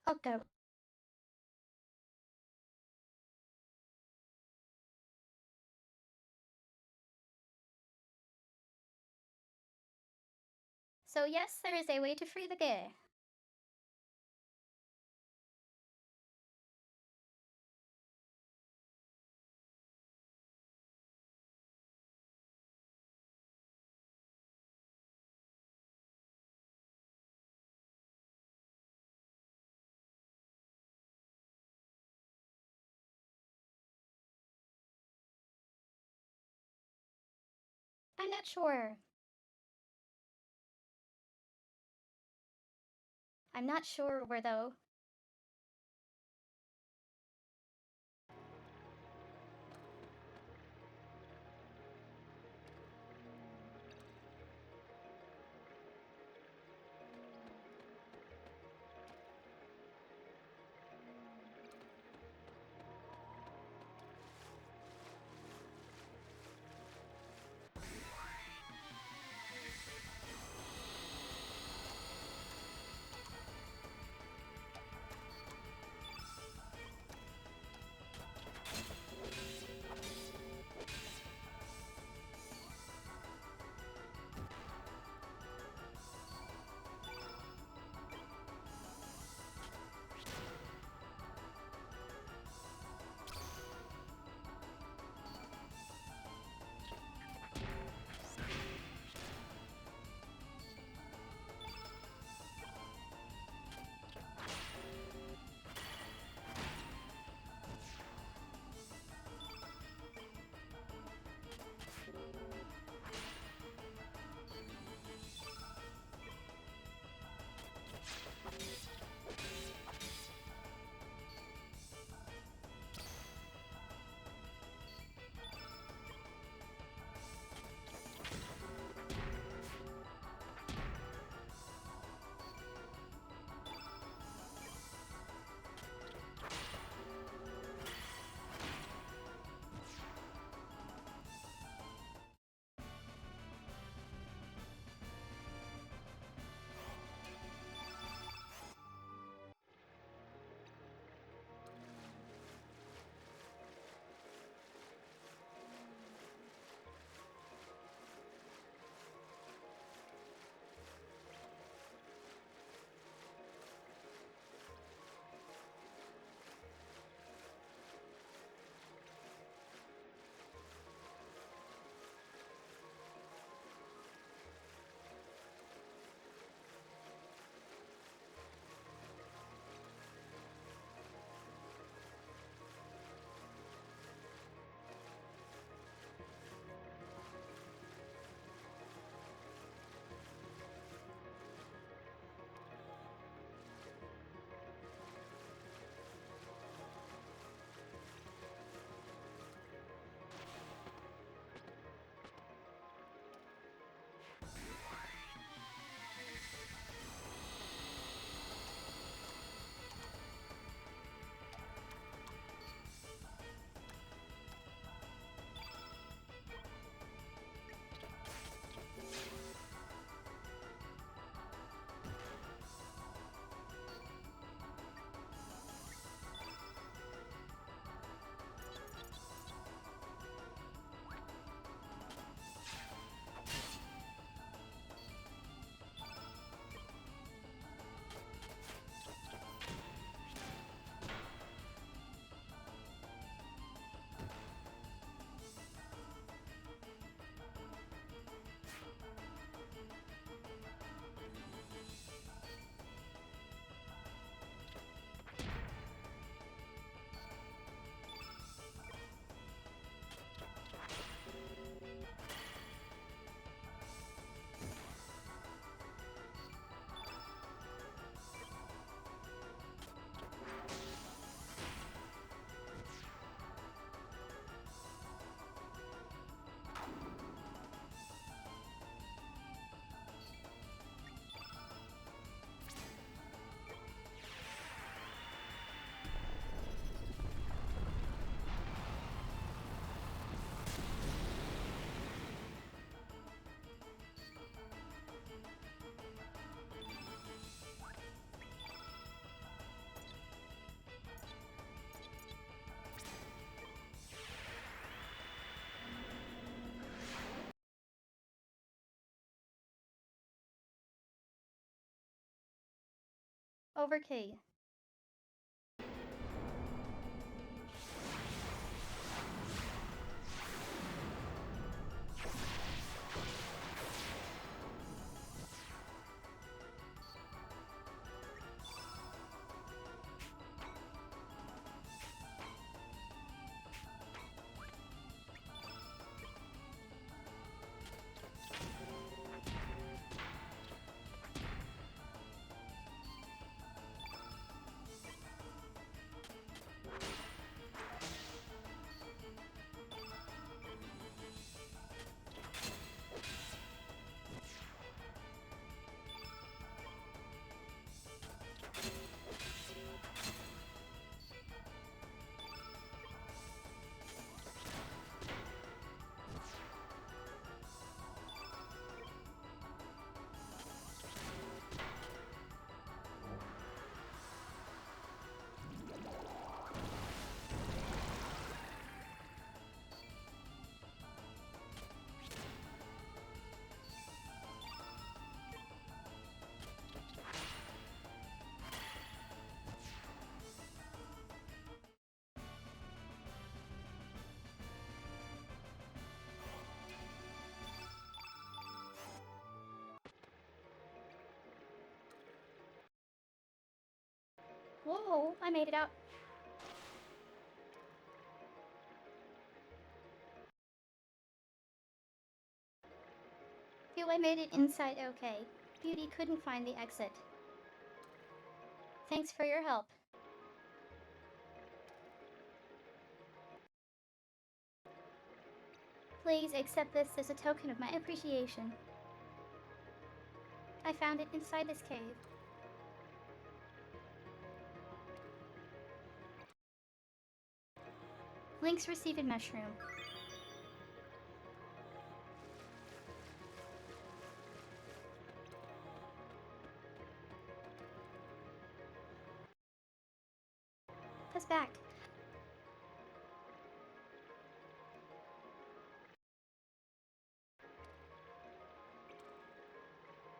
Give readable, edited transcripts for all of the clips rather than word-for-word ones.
Okay. So yes, there is a way to free the gay. I'm not sure. I'm not sure where though. Over key. Whoa, I made it out. Feel I made it inside okay. Beauty couldn't find the exit. Thanks for your help. Please accept this as a token of my appreciation. I found it inside this cave. Link's received mushroom. Pass back.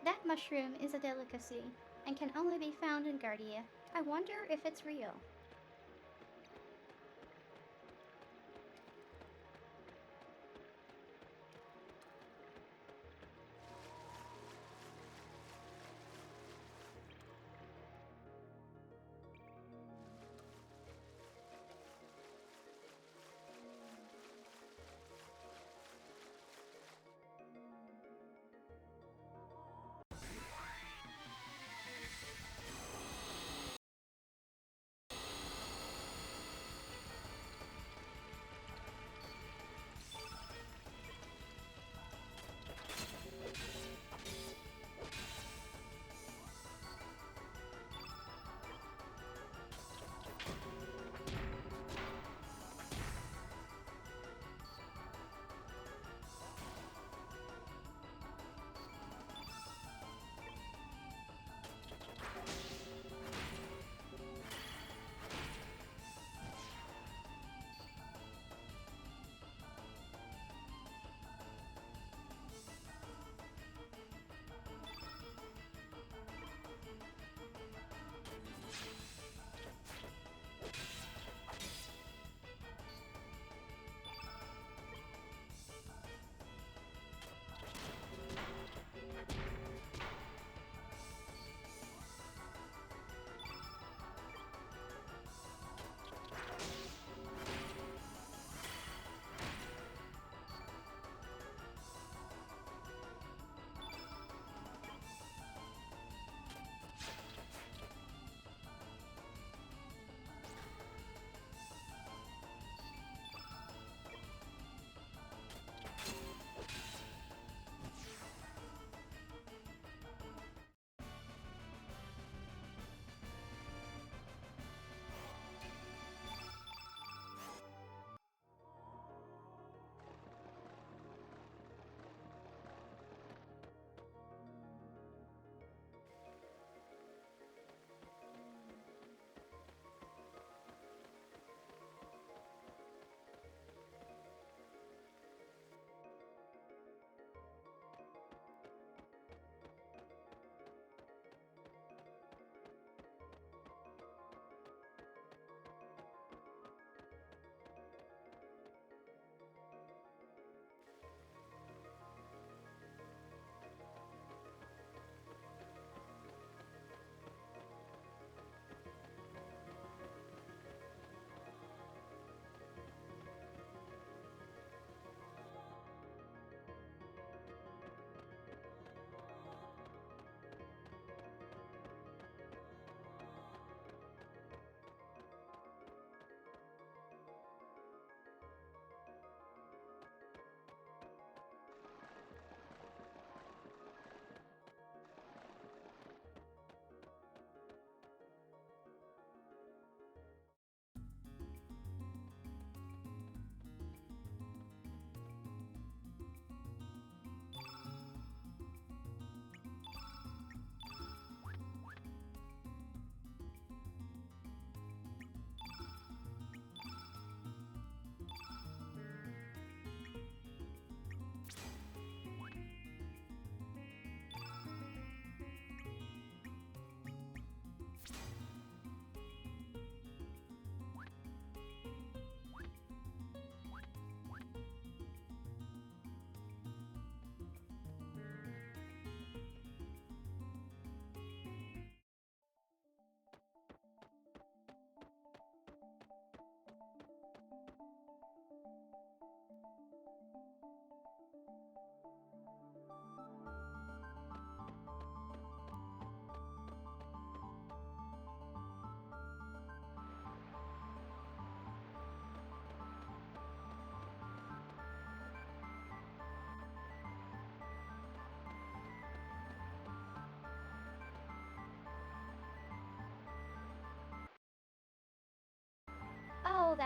That mushroom is a delicacy and can only be found in Guardia. I wonder if it's real.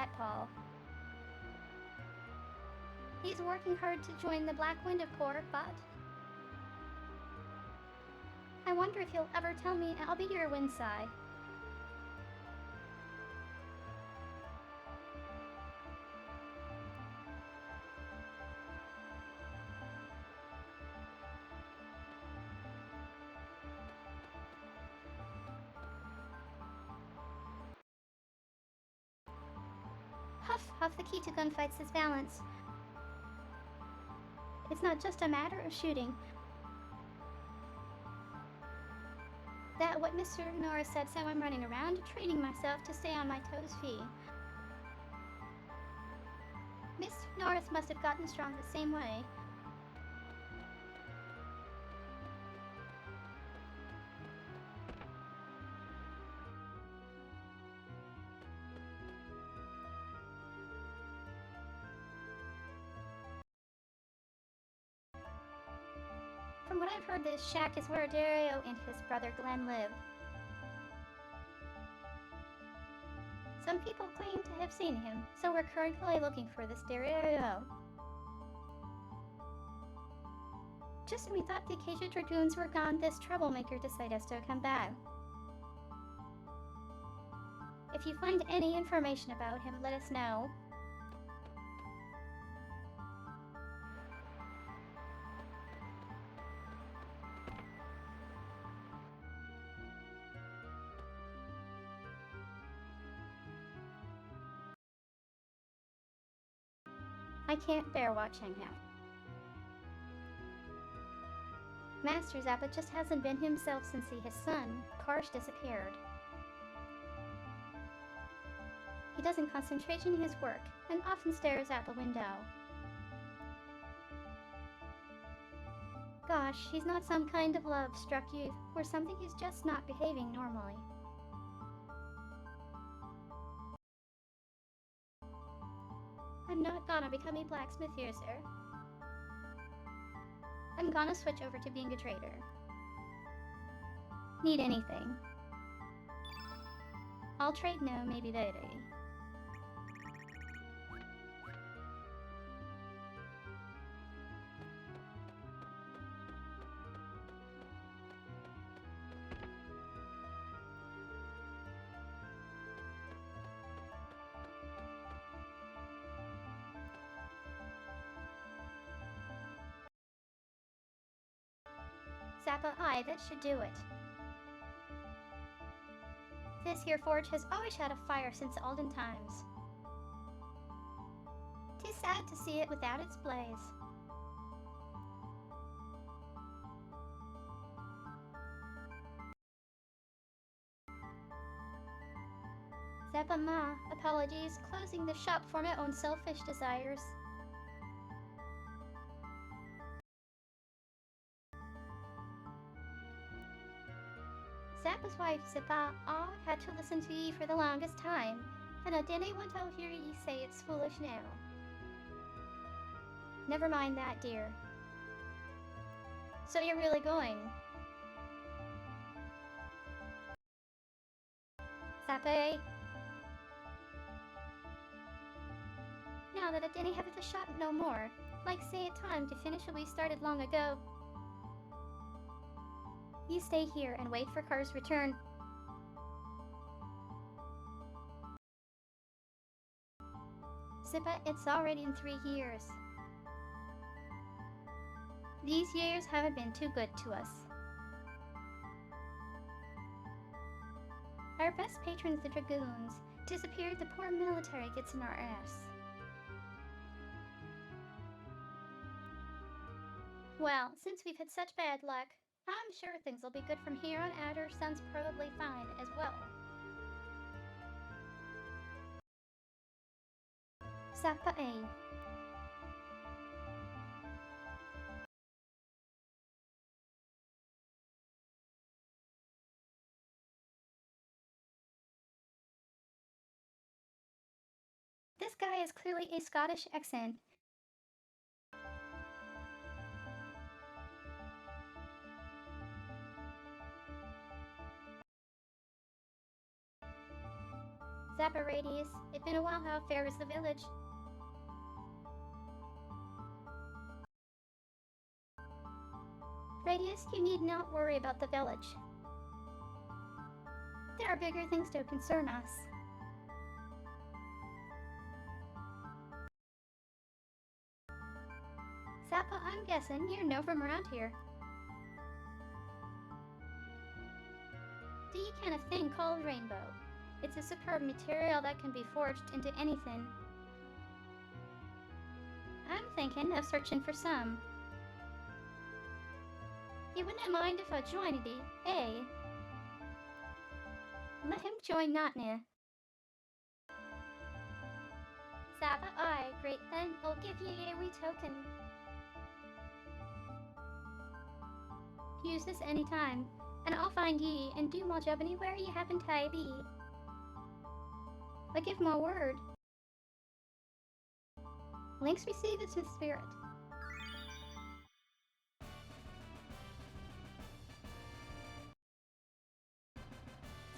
that Paul. He's working hard to join the Black Wind Corps, but I wonder if he'll ever tell me I'll be your Windsai. Huff, huff, the key to gunfights is balance. It's not just a matter of shooting. That what Mr. Norris said, so I'm running around training myself to stay on my toes feet. Mr. Norris must have gotten strong the same way. From what I've heard, this shack is where Dario and his brother Glenn live. Some people claim to have seen him, so we're currently looking for this Dario. Just when we thought the Acacia Dragoons were gone, this troublemaker decided to come back. If you find any information about him, let us know. I can't bear watching him. Master Zappa just hasn't been himself since his son, Karsh, disappeared. He doesn't concentrate in his work and often stares out the window. Gosh, he's not some kind of love-struck youth or something, he's just not behaving normally. I'm not gonna become a blacksmith here, sir. I'm gonna switch over to being a trader. Need anything? I'll trade now, maybe later. Zappa, aye, that should do it. This here forge has always had a fire since olden times. 'Tis sad to see it without its blaze. Zappa ma, apologies, closing the shop for my own selfish desires. Zappa's wife, Zippa, had to listen to ye for the longest time, and I didn't want to hear ye say it's foolish now. Never mind that, dear. So you're really going? Zappa? Now that I didn't have the shop no more, like say it time to finish what we started long ago. You stay here and wait for Car's return. Zippa, it's already in 3 years. These years haven't been too good to us. Our best patrons, the Dragoons, disappeared, the poor military gets in our ass. Well, since we've had such bad luck, I'm sure things will be good from here on out. Our son's probably fine as well. Zappa A. This guy is clearly a Scottish accent. Zappa Radius, if been a while. How fair is the village? Radius, you need not worry about the village. There are bigger things to concern us. Zappa, I'm guessing you're no from around here. Do you can of thing called rainbow? It's a superb material that can be forged into anything. I'm thinking of searching for some. You wouldn't mind if I joined thee, eh? Let him join Notnia. Zappa, aye, great then, I'll give ye a wee token. Use this any time, and I'll find ye and do my job anywhere ye happen to be. I give my word. Links receive its with spirit.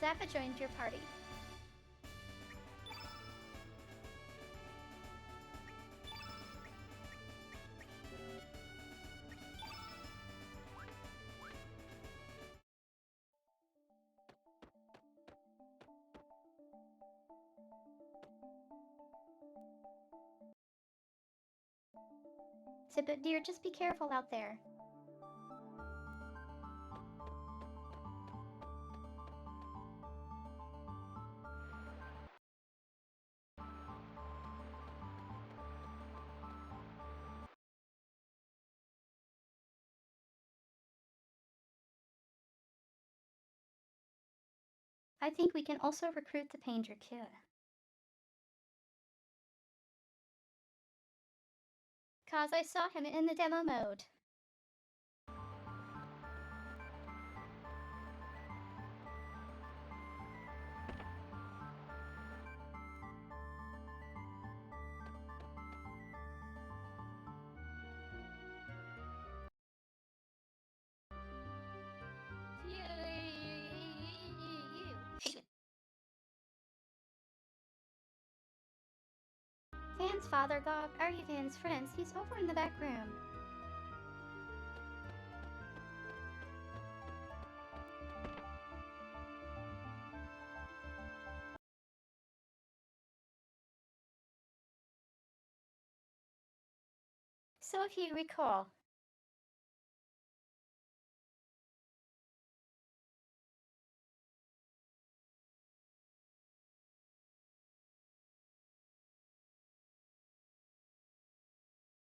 Zappa joined your party. So, but dear, just be careful out there. I think we can also recruit the Painter Kid. Cause I saw him in the demo mode. Van's father, Gog, are you Van's friends? He's over in the back room. So if you recall,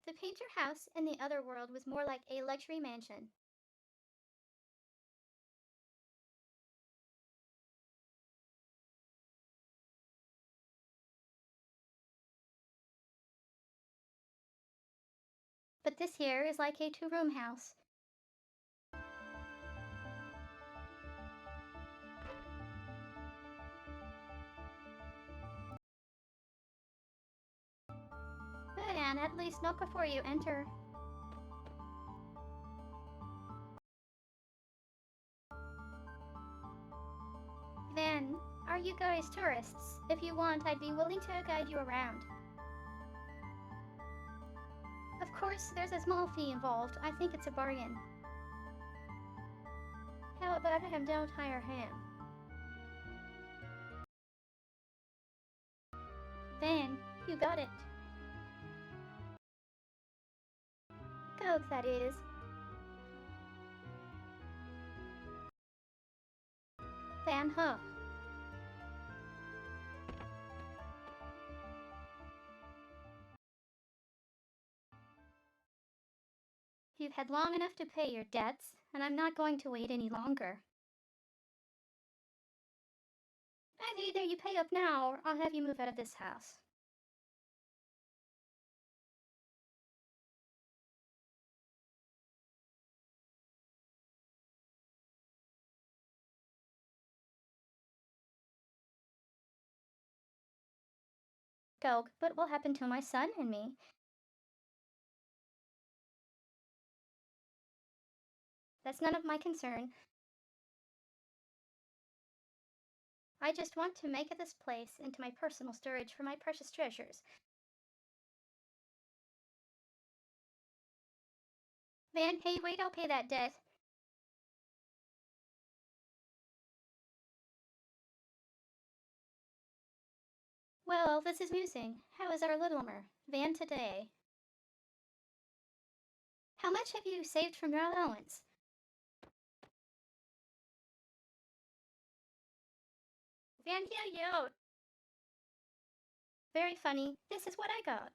the Painter house in the other world was more like a luxury mansion. But this here is like a two-room house. And at least knock before you enter. Van, are you guys tourists? If you want, I'd be willing to guide you around. Of course, there's a small fee involved. I think it's a bargain. How about him don't hire him? Van, you got it. Coke, that is. Van Huh. You've had long enough to pay your debts, and I'm not going to wait any longer. Either you pay up now, or I'll have you move out of this house. Gog, but what will happen to my son and me? That's none of my concern. I just want to make this place into my personal storage for my precious treasures. Van, hey, wait, I'll pay that debt. Well, this is amusing. How is our littlemer, Van, today? How much have you saved from your allowance? Van, yeah, yo. Very funny. This is what I got.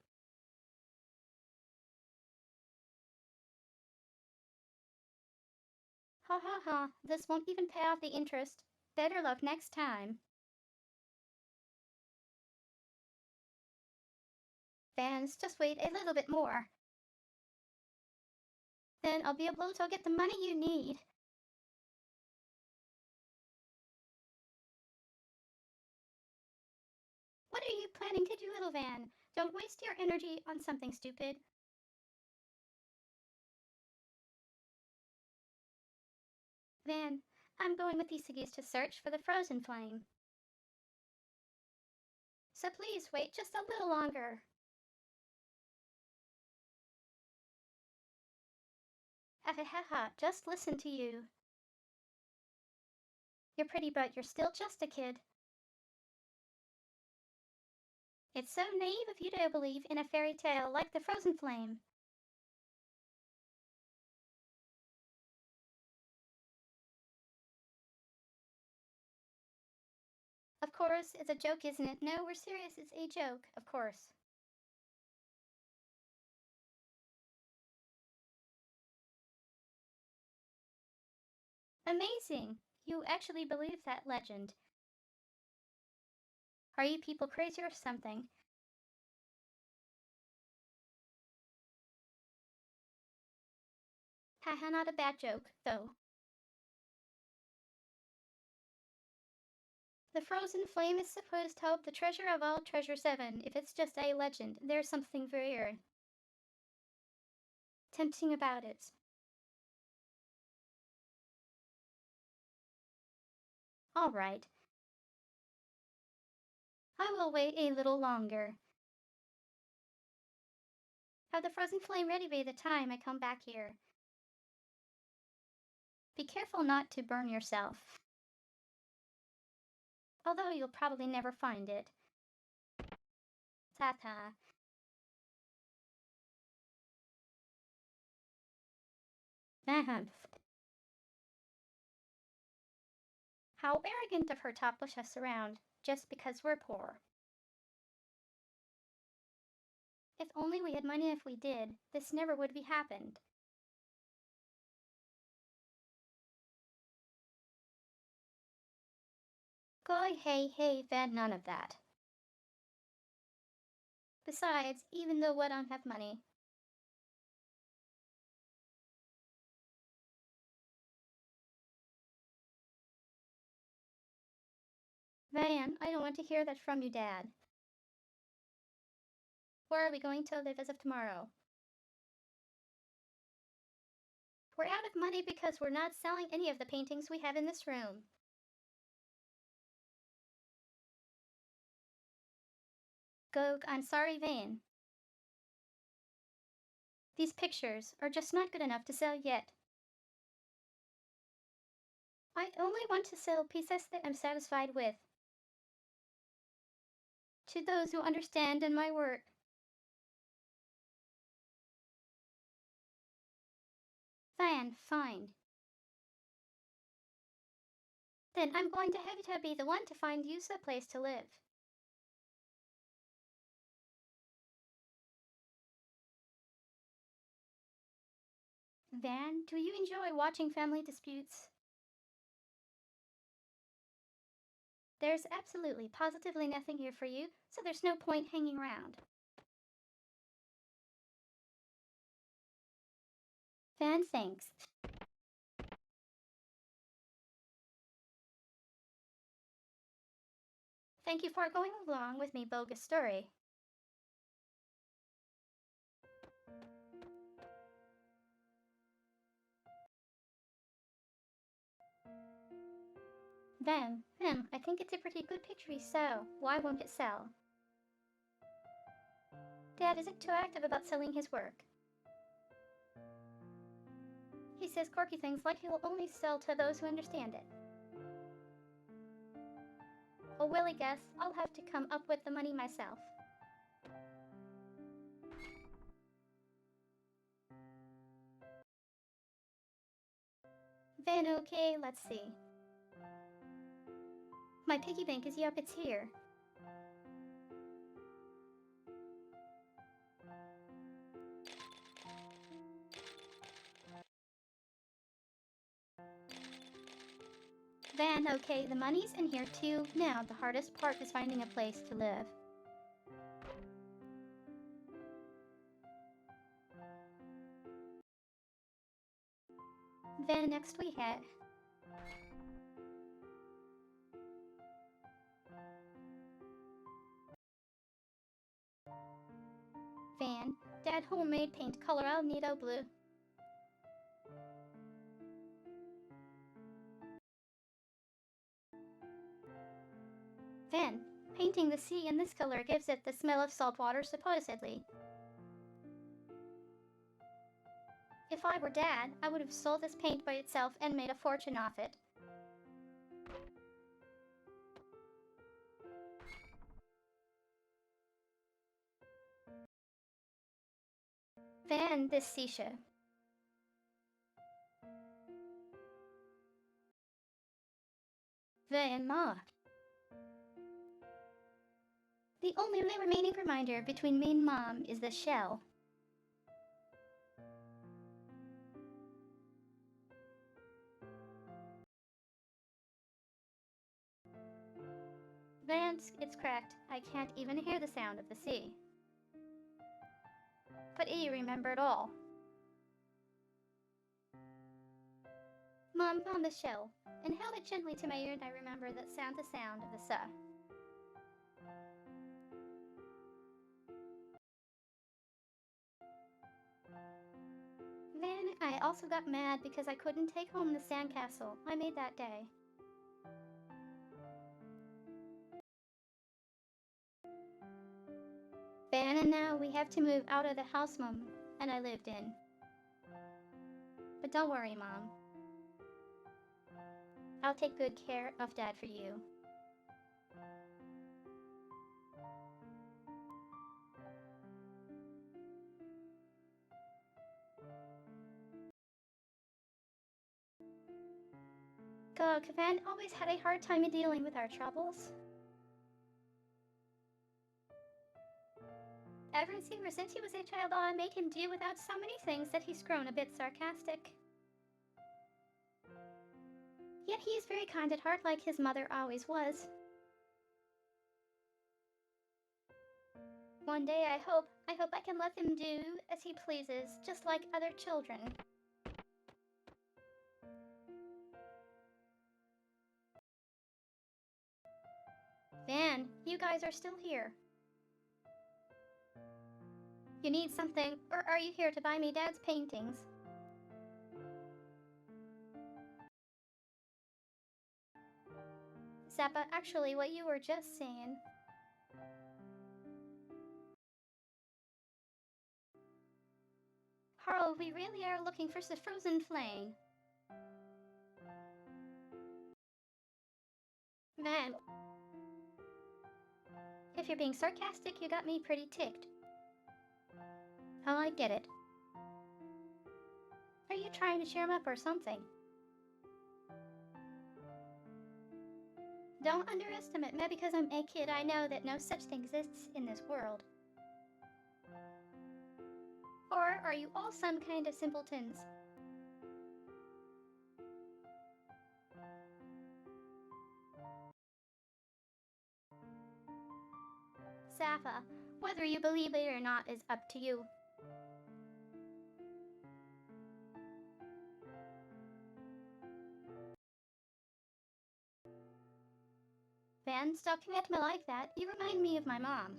Ha ha ha. This won't even pay off the interest. Better luck next time. Vans, just wait a little bit more. Then I'll be able to get the money you need. What are you planning to do, little Van? Don't waste your energy on something stupid. Van, I'm going with the Siggies to search for the frozen flame. So please wait just a little longer. Ha ha ha ha, just listen to you. You're pretty, but you're still just a kid. It's so naive of you to believe in a fairy tale like the frozen flame. Of course, it's a joke, isn't it? No, we're serious. It's a joke, of course. Amazing! You actually believe that legend. Are you people crazy or something? Haha, not a bad joke, though. The frozen flame is supposed to hold the treasure of all Treasure 7. If it's just a legend, there's something very tempting about it. All right. I will wait a little longer. Have the frozen flame ready by the time I come back here. Be careful not to burn yourself. Although you'll probably never find it. Ta-ta. Ahem. How arrogant of her to push us around, just because we're poor. If only we had money if we did, this never would be happened. Go hey hey, Van, none of that. Besides, even though I don't have money, Van, I don't want to hear that from you, Dad. Where are we going to live as of tomorrow? We're out of money because we're not selling any of the paintings we have in this room. Gog, I'm sorry, Van. These pictures are just not good enough to sell yet. I only want to sell pieces that I'm satisfied with. To those who understand in my work. Van, fine. Then I'm going to have to be the one to find you a place to live. Van, do you enjoy watching family disputes? There's absolutely, positively nothing here for you, so there's no point hanging around. Van, thanks. Thank you for going along with me bogus story. Then, I think it's a pretty good picture, so why won't it sell? Dad isn't too active about selling his work. He says quirky things like he'll only sell to those who understand it. Oh, Willie, guess I'll have to come up with the money myself. Then, okay, let's see. My piggy bank is yup, it's here. Then, okay, the money's in here too. Now, the hardest part is finding a place to live. Then next we had Van, Dad homemade paint color El Nido blue. Then, painting the sea in this color gives it the smell of salt water supposedly. If I were Dad, I would have sold this paint by itself and made a fortune off it. Then this seashell. Then Ma. The only remaining reminder between me and Mom is the shell. Vance, it's cracked. I can't even hear the sound of the sea. But you remember it all. Mom found the shell and held it gently to my ear, and I remember the sound of the sea. Then I also got mad because I couldn't take home the sandcastle I made that day. Van and now we have to move out of the house Mom and I lived in. But don't worry, Mom. I'll take good care of Dad for you. Van always had a hard time dealing with our troubles. Ever since he was a child, I made him deal without so many things that he's grown a bit sarcastic. Yet he is very kind at heart like his mother always was. One day I hope I can let him do as he pleases, just like other children. Van, you guys are still here. You need something, or are you here to buy me Dad's paintings? Zappa, actually what you were just saying. Harl, we really are looking for the frozen flame. Van, if you're being sarcastic, you got me pretty ticked. Oh, I get it. Are you trying to cheer him up or something? Don't underestimate me because I'm a kid. I know that no such thing exists in this world. Or are you all some kind of simpletons? Zappa, whether you believe it or not is up to you. Van, stop coming at me like that. You remind me of my mom.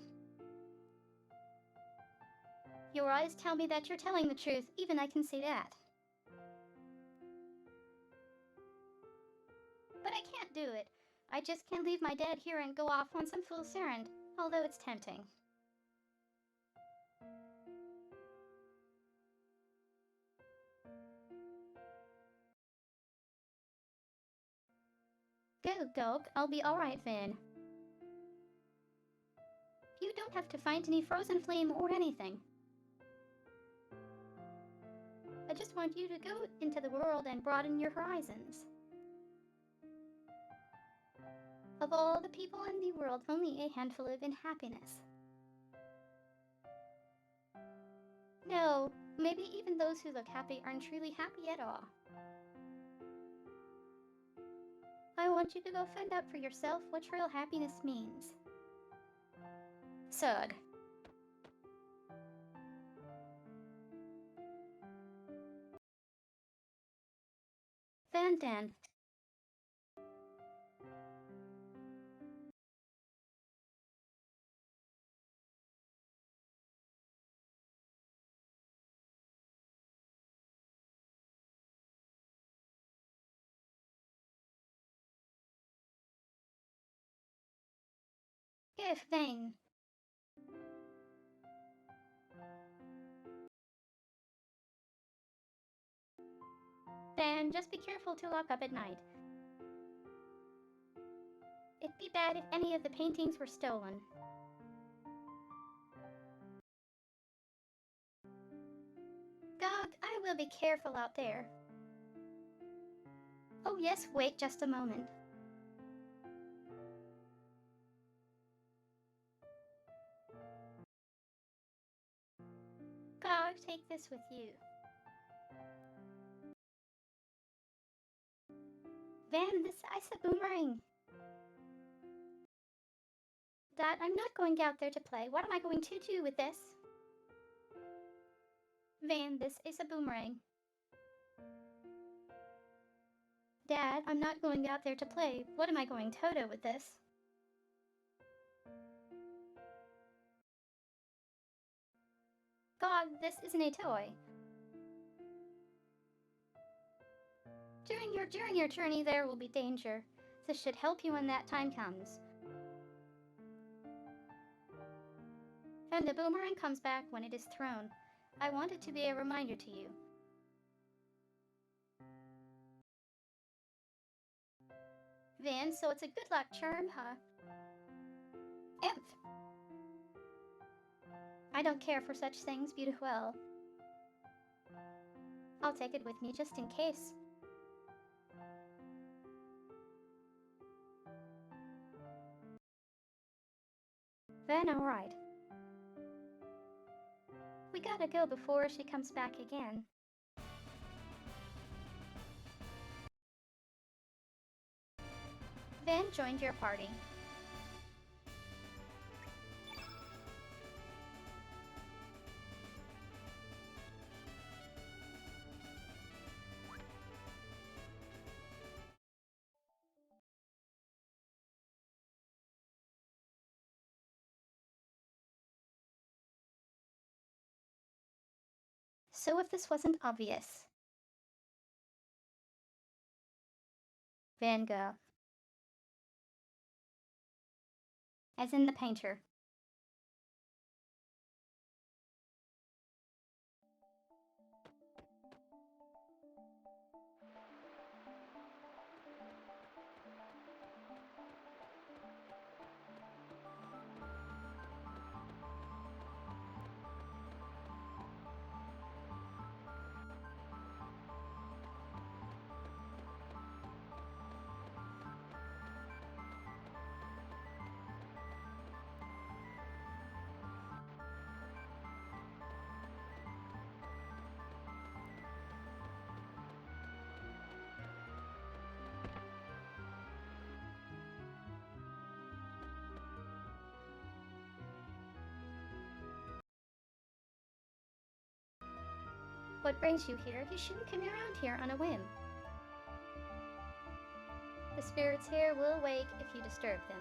Your eyes tell me that you're telling the truth, even I can see that. But I can't do it. I just can't leave my dad here and go off on some fool's errand, although it's tempting. Go, dog. I'll be alright, Van. You don't have to find any frozen flame or anything. I just want you to go into the world and broaden your horizons. Of all the people in the world, only a handful live in happiness. No, maybe even those who look happy aren't truly happy at all. I want you to go find out for yourself what real happiness means. Sug. Van Dan. If Vane. Then just be careful to lock up at night. It'd be bad if any of the paintings were stolen. Gog, I will be careful out there. Oh yes, wait just a moment. Gog, take this with you. Van, this ice a boomerang. Dad, I'm not going out there to play. What am I going to do with this? Van, this is a boomerang. Dad, I'm not going out there to play. What am I going to do with this? God, this isn't a toy. During your journey there will be danger. This should help you when that time comes. And the boomerang comes back when it is thrown. I want it to be a reminder to you. Van, so it's a good luck charm, huh? Imp! I don't care for such things, beautiful. I'll take it with me just in case. Then alright. We gotta go before she comes back again. Van joined your party. So if this wasn't obvious. Van Gogh. As in the painter. What brings you here? You shouldn't come around here on a whim. The spirits here will wake if you disturb them.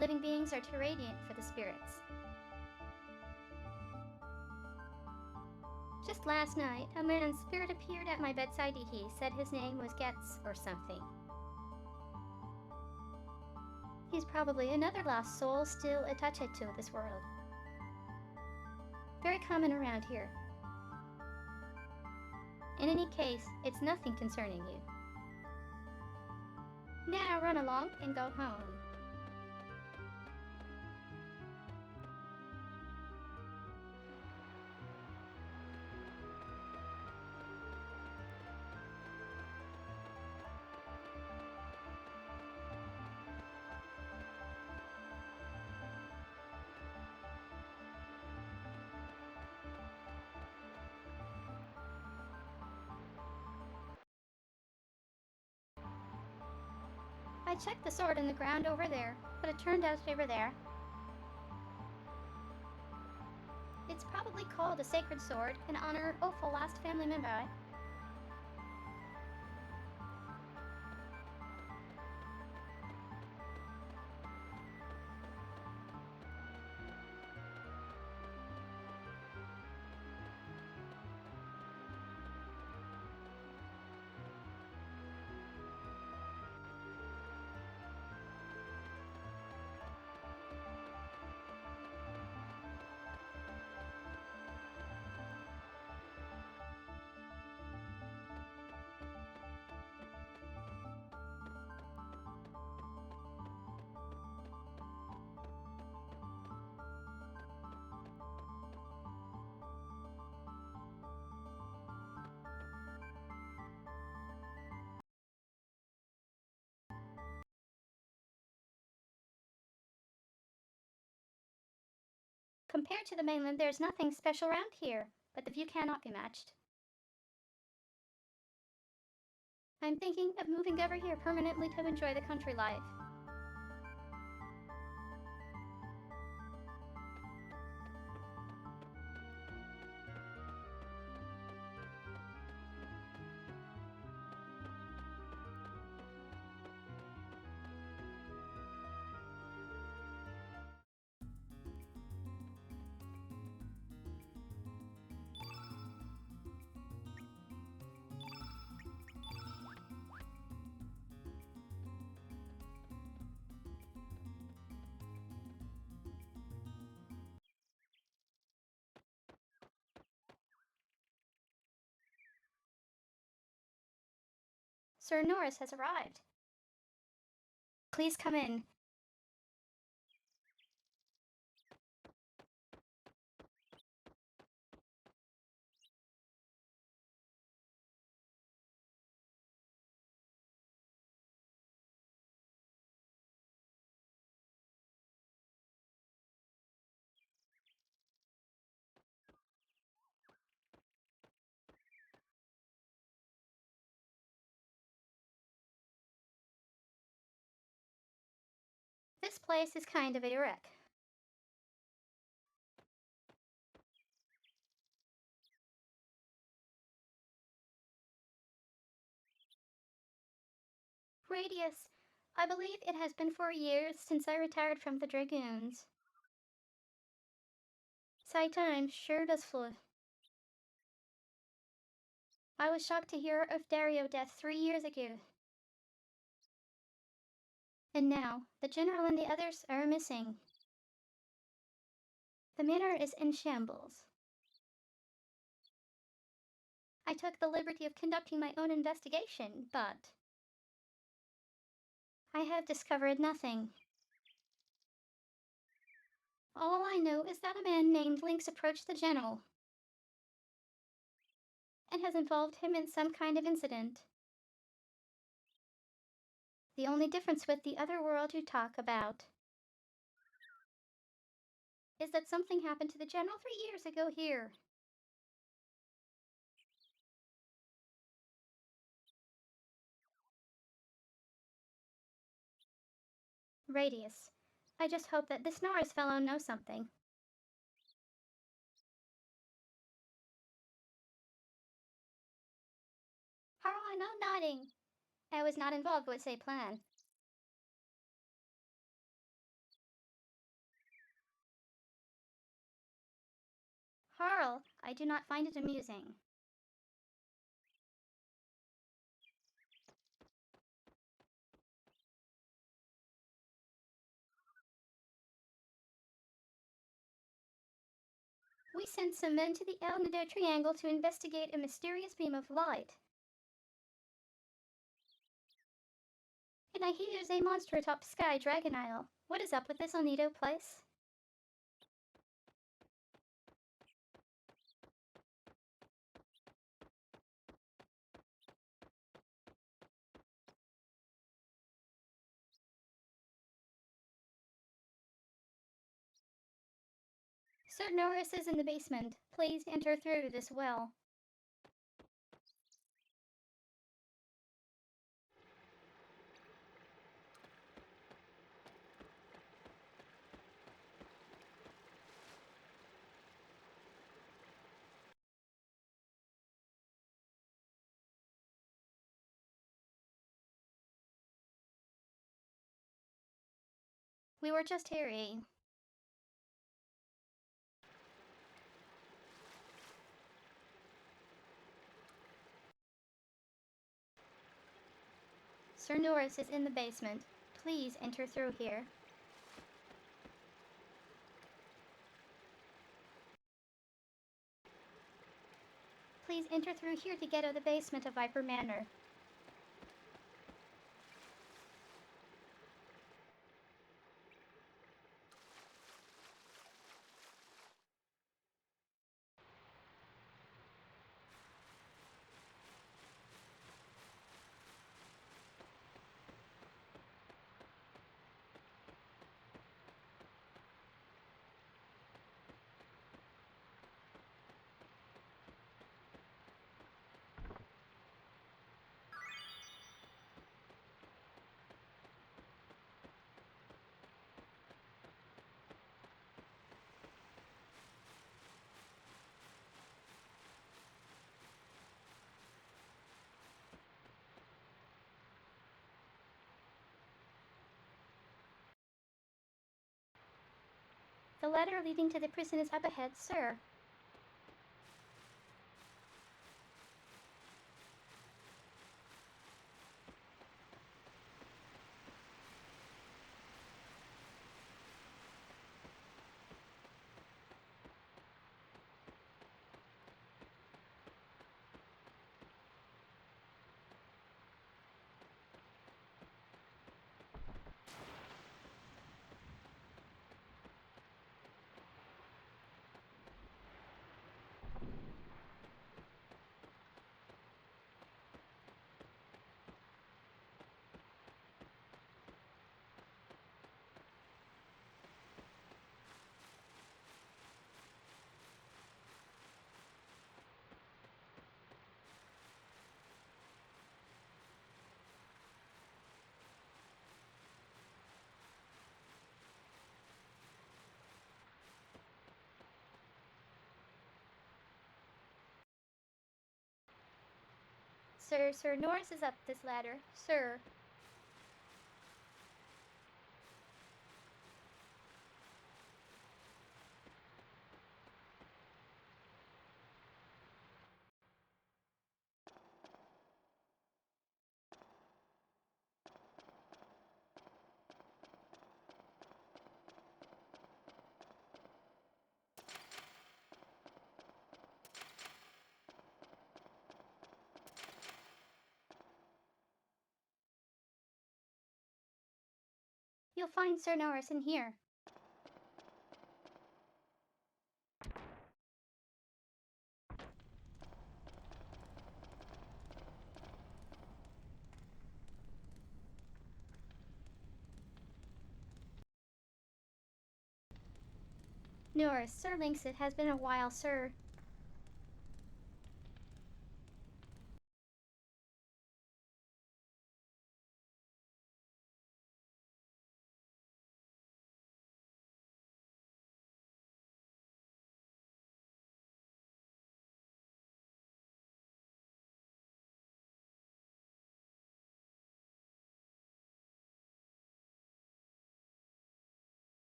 Living beings are too radiant for the spirits. Just last night, a man's spirit appeared at my bedside. He said his name was Getz or something. He's probably another lost soul still attached to this world. Very common around here. In any case, it's nothing concerning you. Now run along and go home. I checked the sword in the ground over there, but it turned out over there. It's probably called a sacred sword in honor of a last family member. Compared to the mainland, there's nothing special around here, but the view cannot be matched. I'm thinking of moving over here permanently to enjoy the country life. Sir Norris has arrived. Please come in. This place is kind of a wreck. Radius, I believe it has been 4 years since I retired from the Dragoons. Time sure does fly. I was shocked to hear of Dario's death 3 years ago. And now, the general and the others are missing. The manor is in shambles. I took the liberty of conducting my own investigation, but I have discovered nothing. All I know is that a man named Lynx approached the general and has involved him in some kind of incident. The only difference with the other world you talk about is that something happened to the general 3 years ago here. Radius, I just hope that this Norris fellow knows something. Harl, I know nodding. I was not involved with a plan. Harl, I do not find it amusing. We sent some men to the El Nido Triangle to investigate a mysterious beam of light. And I hear there's a monster atop Sky Dragon Isle. What is up with this El Nido place? Sir Norris is in the basement. Please enter through this well. We were just hearing. Sir Norris is in the basement. Please enter through here. Please enter through here to get to the basement of Viper Manor. The ladder leading to the prison is up ahead, sir. Sir Norris is up this ladder, sir. You'll find Sir Norris in here. Norris, Sir Lynx, it has been a while, sir.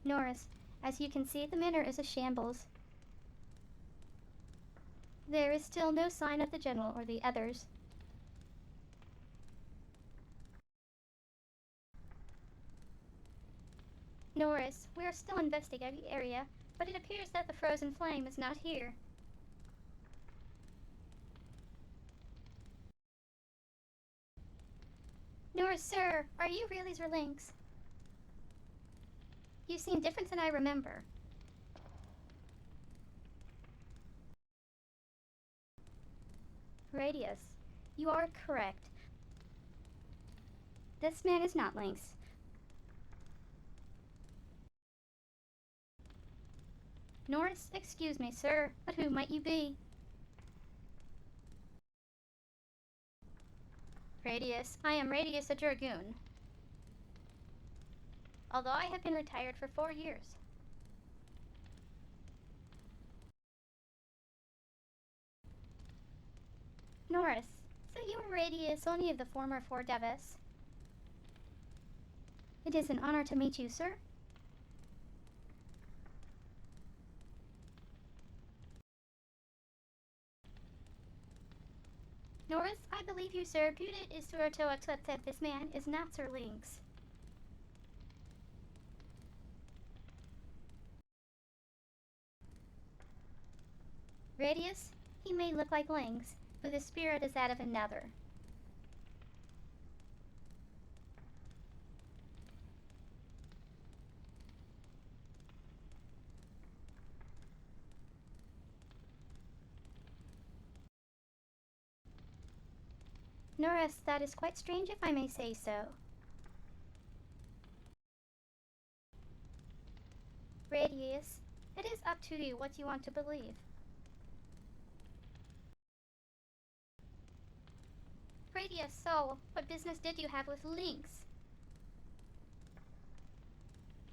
Norris, as you can see, the manor is a shambles. There is still no sign of the general or the others. Norris, we are still investigating the area, but it appears that the frozen flame is not here. Norris, sir, are you really Zerlinx? You seem different than I remember. Radius, you are correct. This man is not Lynx. Norris, excuse me, sir, but who might you be? Radius, I am Radius a Dragoon. Although I have been retired for 4 years. Norris, so you are Radius, only of the former Four Devis. It is an honor to meet you, sir. Norris, I believe you, sir. Pudet is to accept that this man is not Sir Lynx. Radius, he may look like Lynx, but his spirit is that of another. Norris, that is quite strange if I may say so. Radius, it is up to you what you want to believe. Radius, so, what business did you have with Lynx?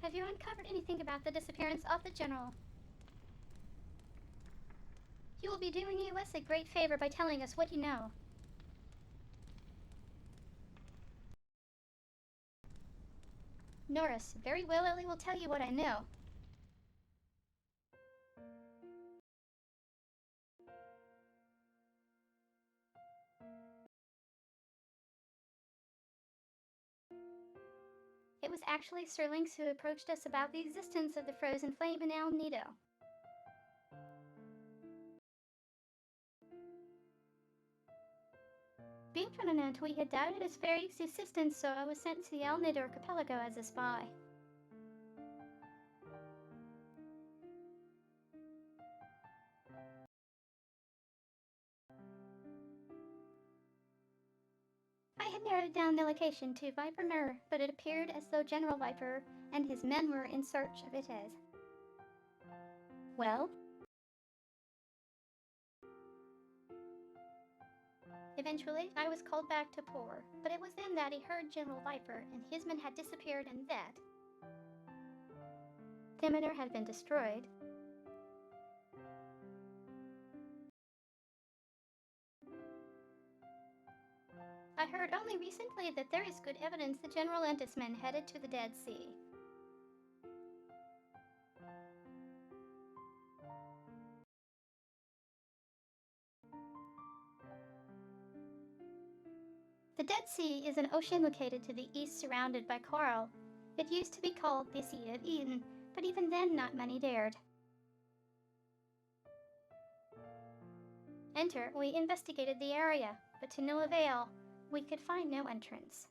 Have you uncovered anything about the disappearance of the General? You will be doing us a great favor by telling us what you know. Norris, very willingly will tell you what I know. It was actually Sir Lynx who approached us about the existence of the frozen flame in El Nido. Being from Nantes, we had doubted his very existence, so I was sent to the El Nido archipelago as a spy. I had narrowed down the location to Viper Nur, but it appeared as though General Viper and his men were in search of it as. Well? Eventually, I was called back to Poor, but it was then that he heard General Viper and his men had disappeared and that Demeter had been destroyed. I heard only recently that there is good evidence the General and his men headed to the Dead Sea. The Dead Sea is an ocean located to the east surrounded by coral. It used to be called the Sea of Eden, but even then not many dared. Enter, we investigated the area, but to no avail. We could find no entrance.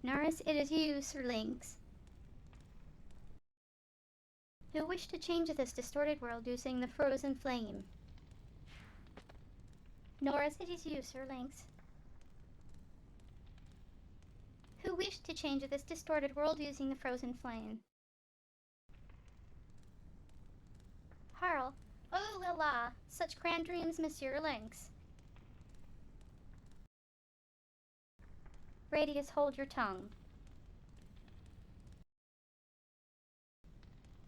Norris, it is you, Sir Lynx, who wish to change this distorted world using the frozen flame. Norris, it is you, Sir Lynx, who wish to change this distorted world using the frozen flame. Harl, oh la la, such grand dreams, Monsieur Lynx. Radius, hold your tongue.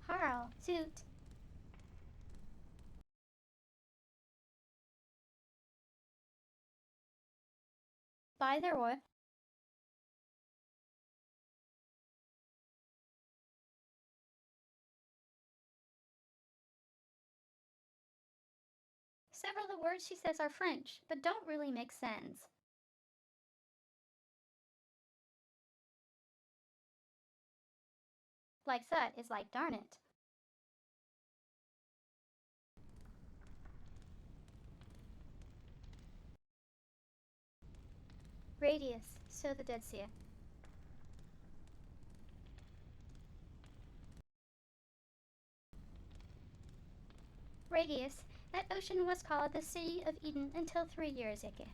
Harl, Zoot. By the way, Several of the words she says are French, but don't really make sense. Like that is like darn it. Radius, so the Dead Sea. Radius, that ocean was called the City of Eden until 3 years ago.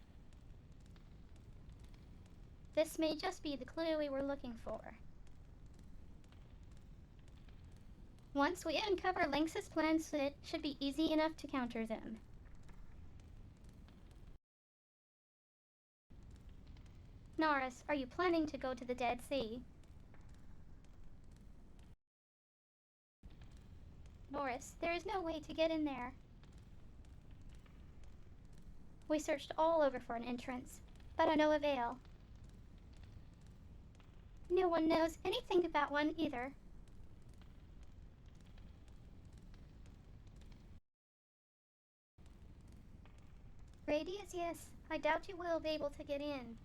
This may just be the clue we were looking for. Once we uncover Lynx's plans, it should be easy enough to counter them. Norris, are you planning to go to the Dead Sea? Norris, there is no way to get in there. We searched all over for an entrance, but to no avail. No one knows anything about one either. Radius, yes. I doubt you will be able to get in.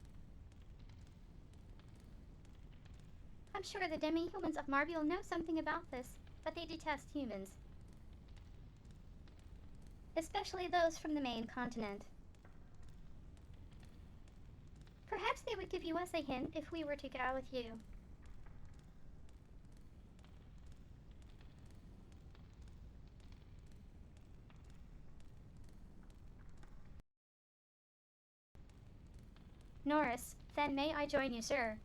I'm sure the demi-humans of Marbule know something about this, but they detest humans. Especially those from the main continent. Perhaps they would give us a hint if we were to go with you. Norris, then may I join you, sir?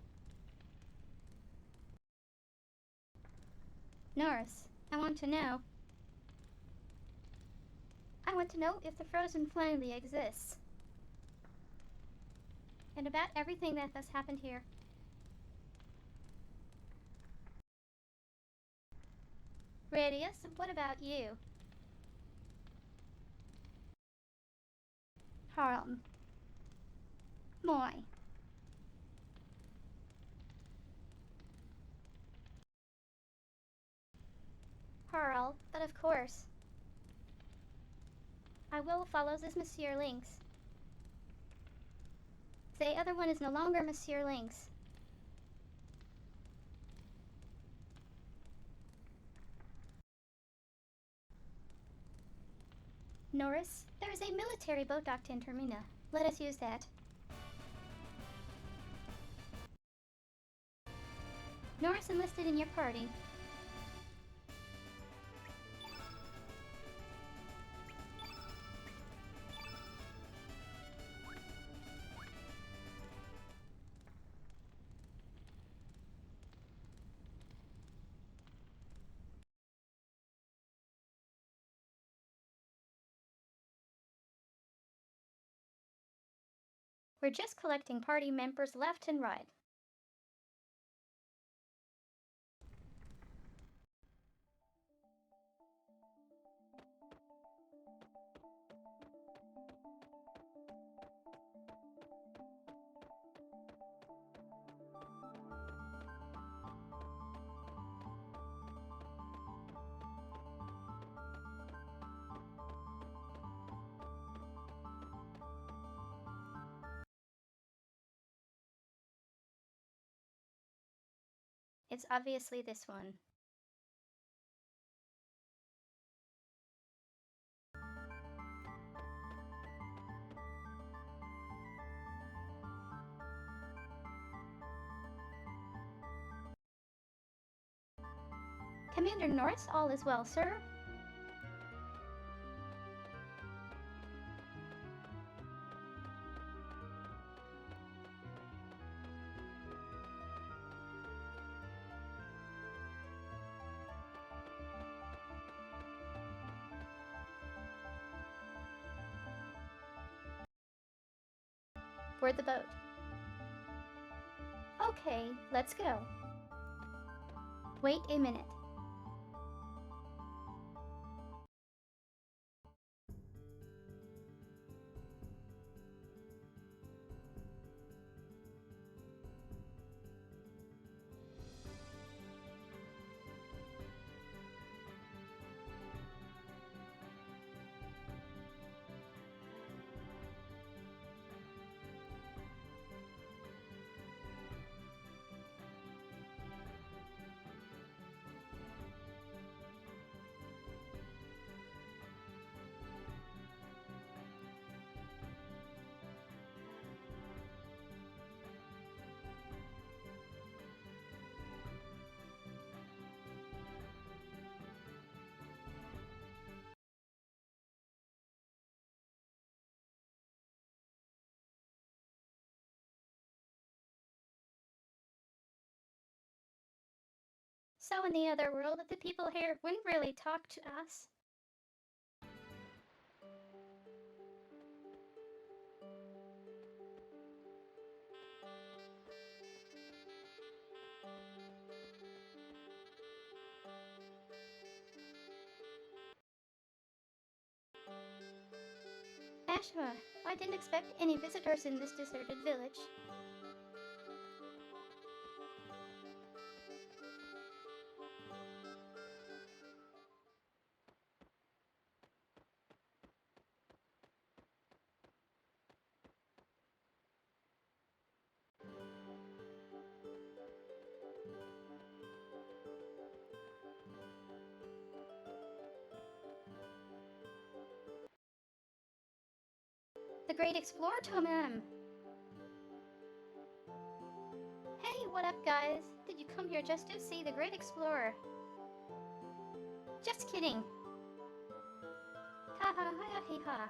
Norris, I want to know. I want to know if the frozen finally exists. And about everything that has happened here. Radius, what about you? Harlem. Moy. Harl, but of course. I will follow this Monsieur Lynx. The other one is no longer Monsieur Lynx. Norris, there is a military boat docked in Termina. Let us use that. Norris enlisted in your party. We're just collecting party members left and right. It's obviously this one. Commander Norris, all is well, sir. Board the boat. Okay, let's go. Wait a minute. So in the other world, the people here wouldn't really talk to us. Ashima, I didn't expect any visitors in this deserted village. The Great Explorer Tomem! Hey, what up, guys? Did you come here just to see the Great Explorer? Just kidding! Ha ha ha ha ha.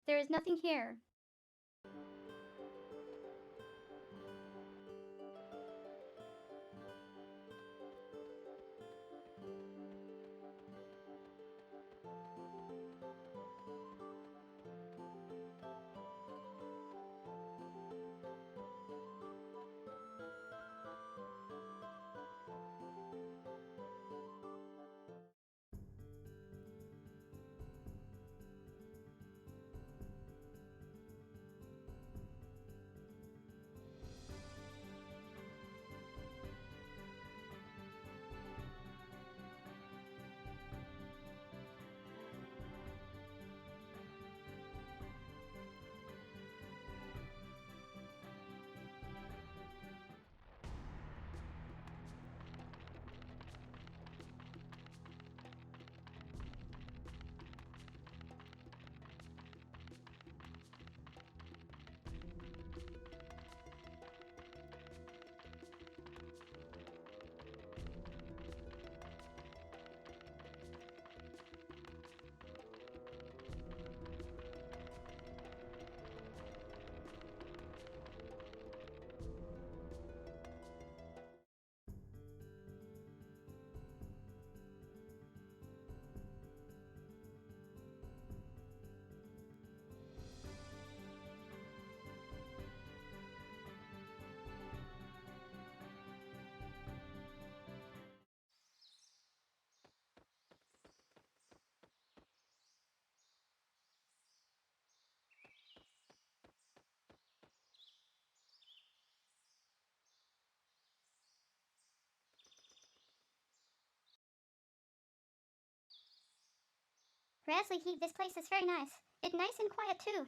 There is nothing here. Rasley Heath, this place is very nice. It's nice and quiet too.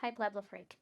Hi, Blabla Freak.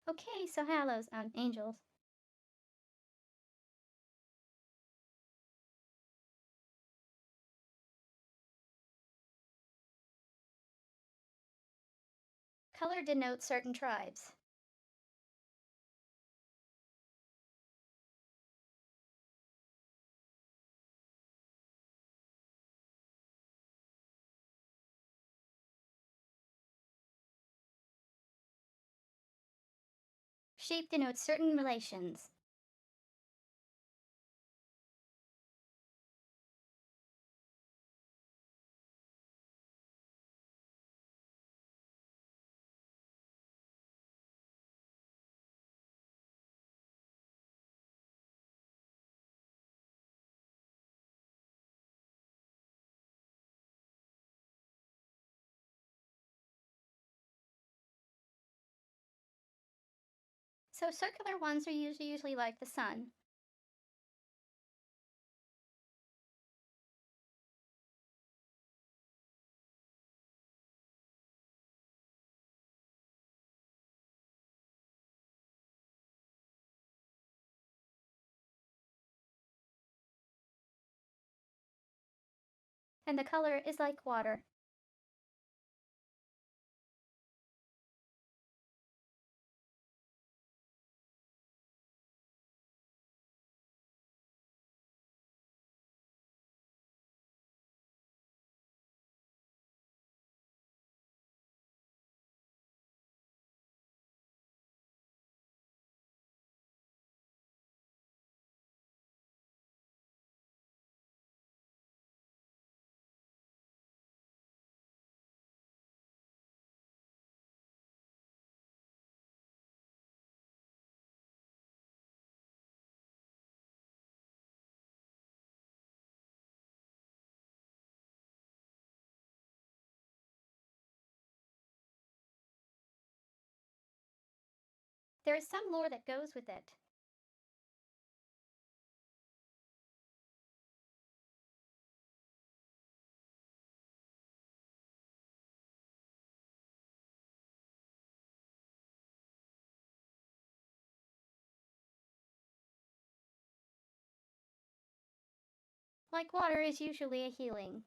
Okay, so halos on angels. Color denotes certain tribes. Shape denotes certain relations. So circular ones are usually like the sun. And the color is like water. There is some lore that goes with it. Like water is usually a healing.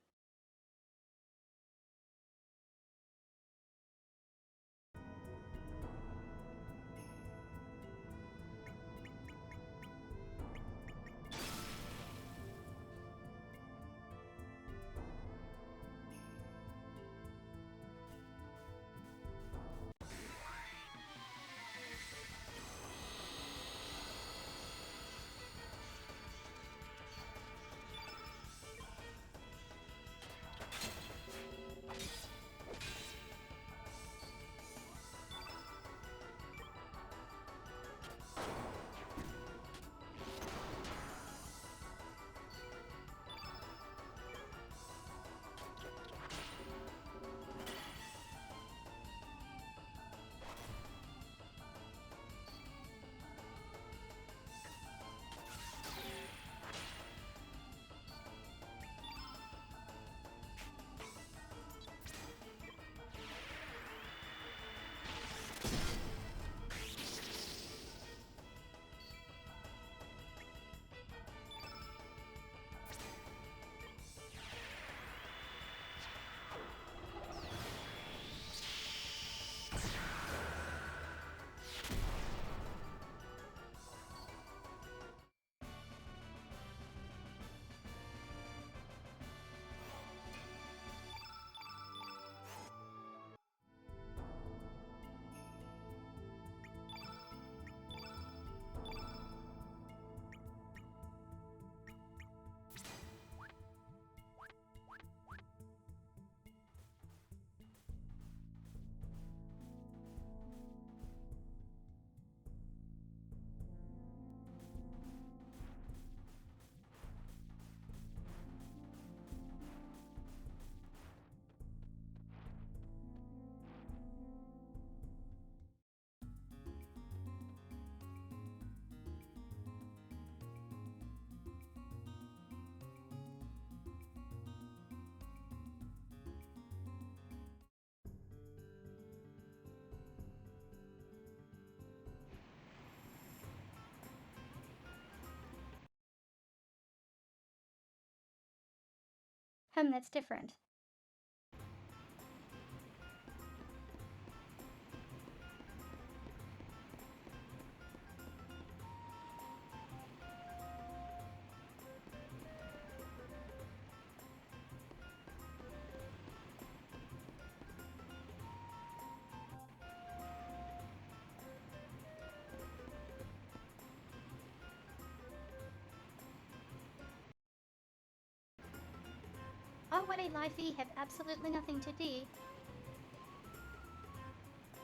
That's different. Oh, what a life we have absolutely nothing to do.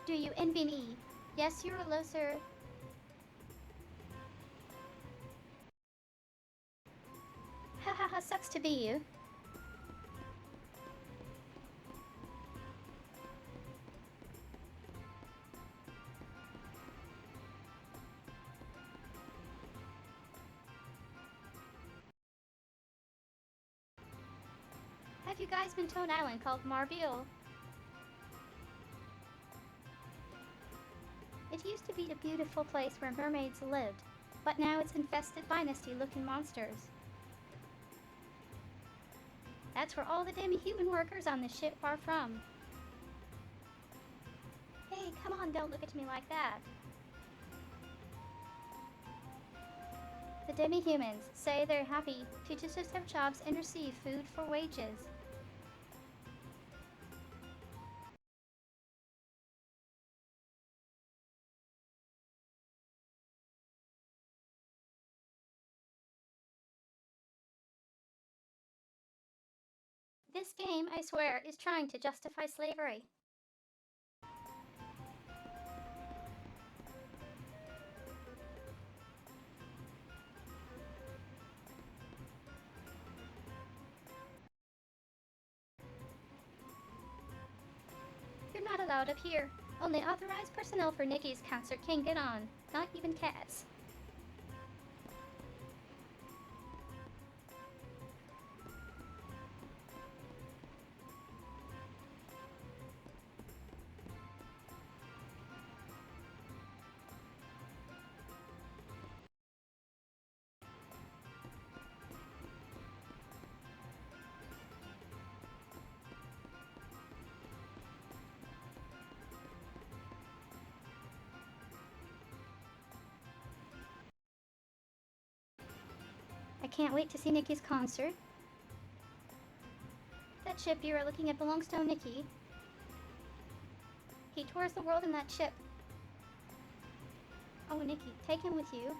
Do you envy me? Yes, you're a loser. Ha ha ha, sucks to be you. Have you guys been to an island called Marbule? It used to be a beautiful place where mermaids lived, but now it's infested by nasty-looking monsters. That's where all the demi-human workers on the ship are from. Hey, come on, don't look at me like that. The demi-humans say they're happy to just have jobs and receive food for wages. This game, I swear, is trying to justify slavery. You're not allowed up here. Only authorized personnel for Nikki's concert can get on, not even cats. I can't wait to see Nikki's concert. That ship you are looking at belongs to Nikki. He tours the world in that ship. Oh, Nikki, take him with you.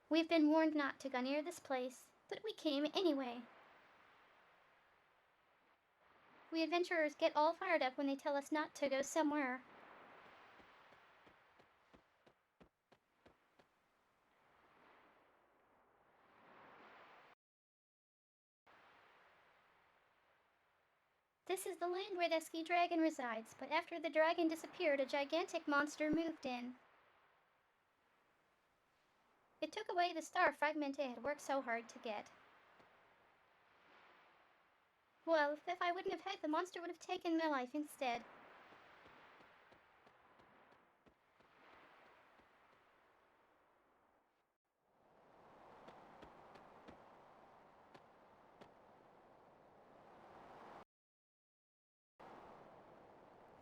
We've been warned not to go near this place, but we came anyway. We adventurers get all fired up when they tell us not to go somewhere. This is the land where the ski dragon resides, but after the dragon disappeared, a gigantic monster moved in. It took away the star fragment it had worked so hard to get. Well, if I wouldn't have had the monster would have taken my life instead.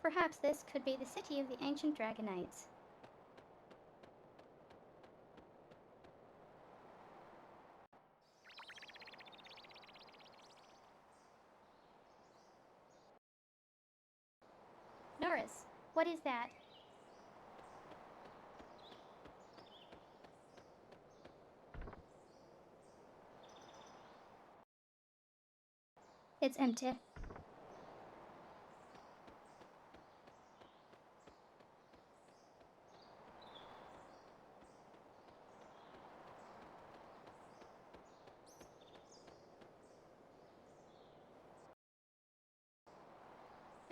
Perhaps this could be the city of the ancient Dragonites. What is that? It's empty.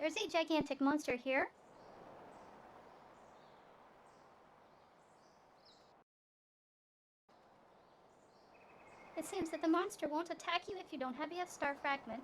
There's a gigantic monster here. It seems that the monster won't attack you if you don't have a star fragment.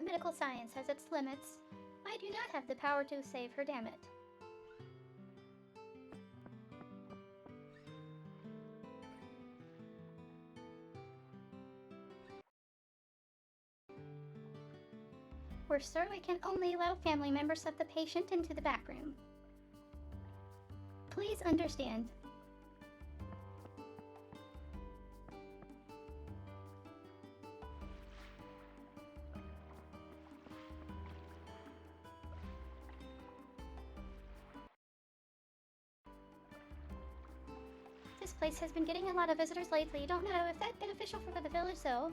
Medical science has its limits. I do not have the power to save her, damn it. We're sure we can only allow family members of the patient into the back room. Please understand. This place has been getting a lot of visitors lately. Don't know if that's beneficial for the village, though.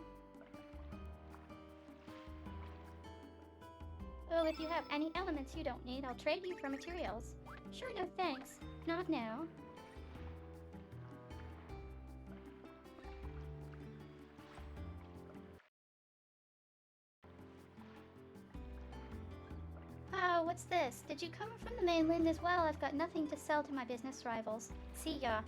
Oh, if you have any elements you don't need, I'll trade you for materials. Sure, no thanks. Not now. Oh, what's this? Did you come from the mainland as well? I've got nothing to sell to my business rivals. See ya.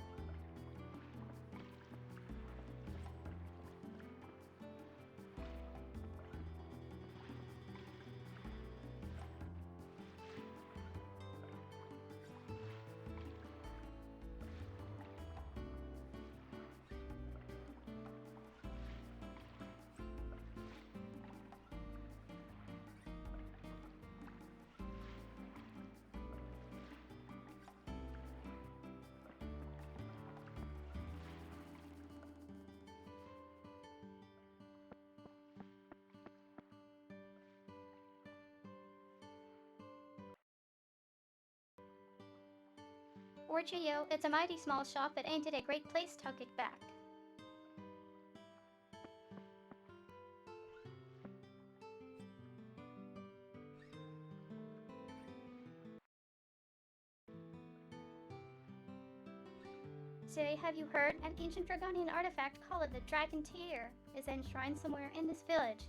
Orchio, it's a mighty small shop, but ain't it a great place to get back? Say, have you heard? An ancient Dragonian artifact called the Dragon Tear is enshrined somewhere in this village.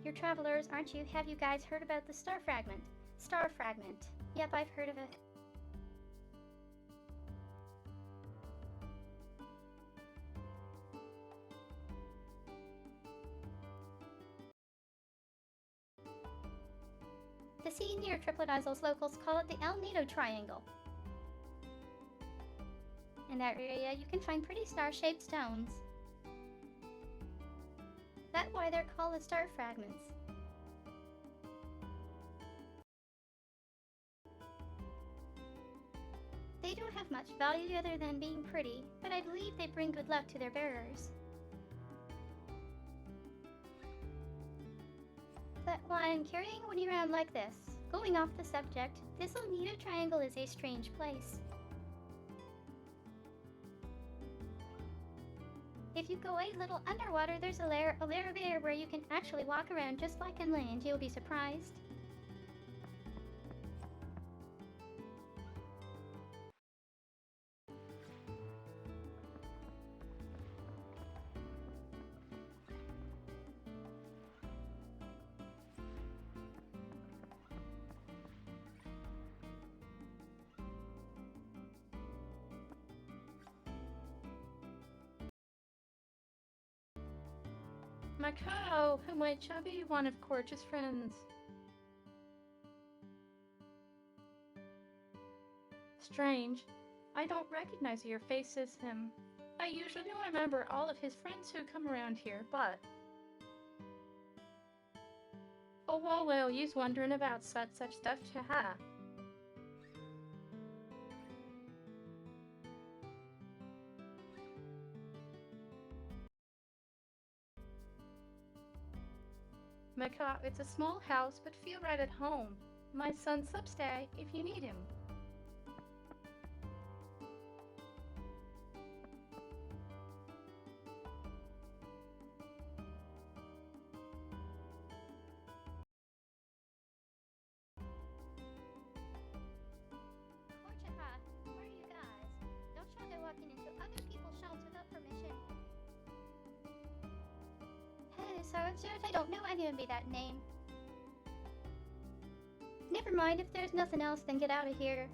You're travelers, aren't you? Have you guys heard about the star fragment? Star fragment. Yep, I've heard of it. The sea near Triplet Isles locals call it the El Nido Triangle. In that area, you can find pretty star-shaped stones. That's why they're called the star fragments. They don't have much value other than being pretty, but I believe they bring good luck to their bearers. That's why I'm carrying one around like this. Going off the subject, this El Nido Triangle is a strange place. If you go a little underwater, there's a layer of air where you can actually walk around just like on land. You'll be surprised. Macao, my chubby one of Corch's friends. Strange. I don't recognize your face as him. I usually remember all of his friends who come around here, but... Oh, well, you's wondering about such stuff to ha. Macao, it's a small house, but feel right at home. My son's substay if you need him. Orchaha, where are you guys? Don't try to walk into other people's shops without permission. Hey, so I don't know anyone by that name. Never mind, if there's nothing else, then get out of here.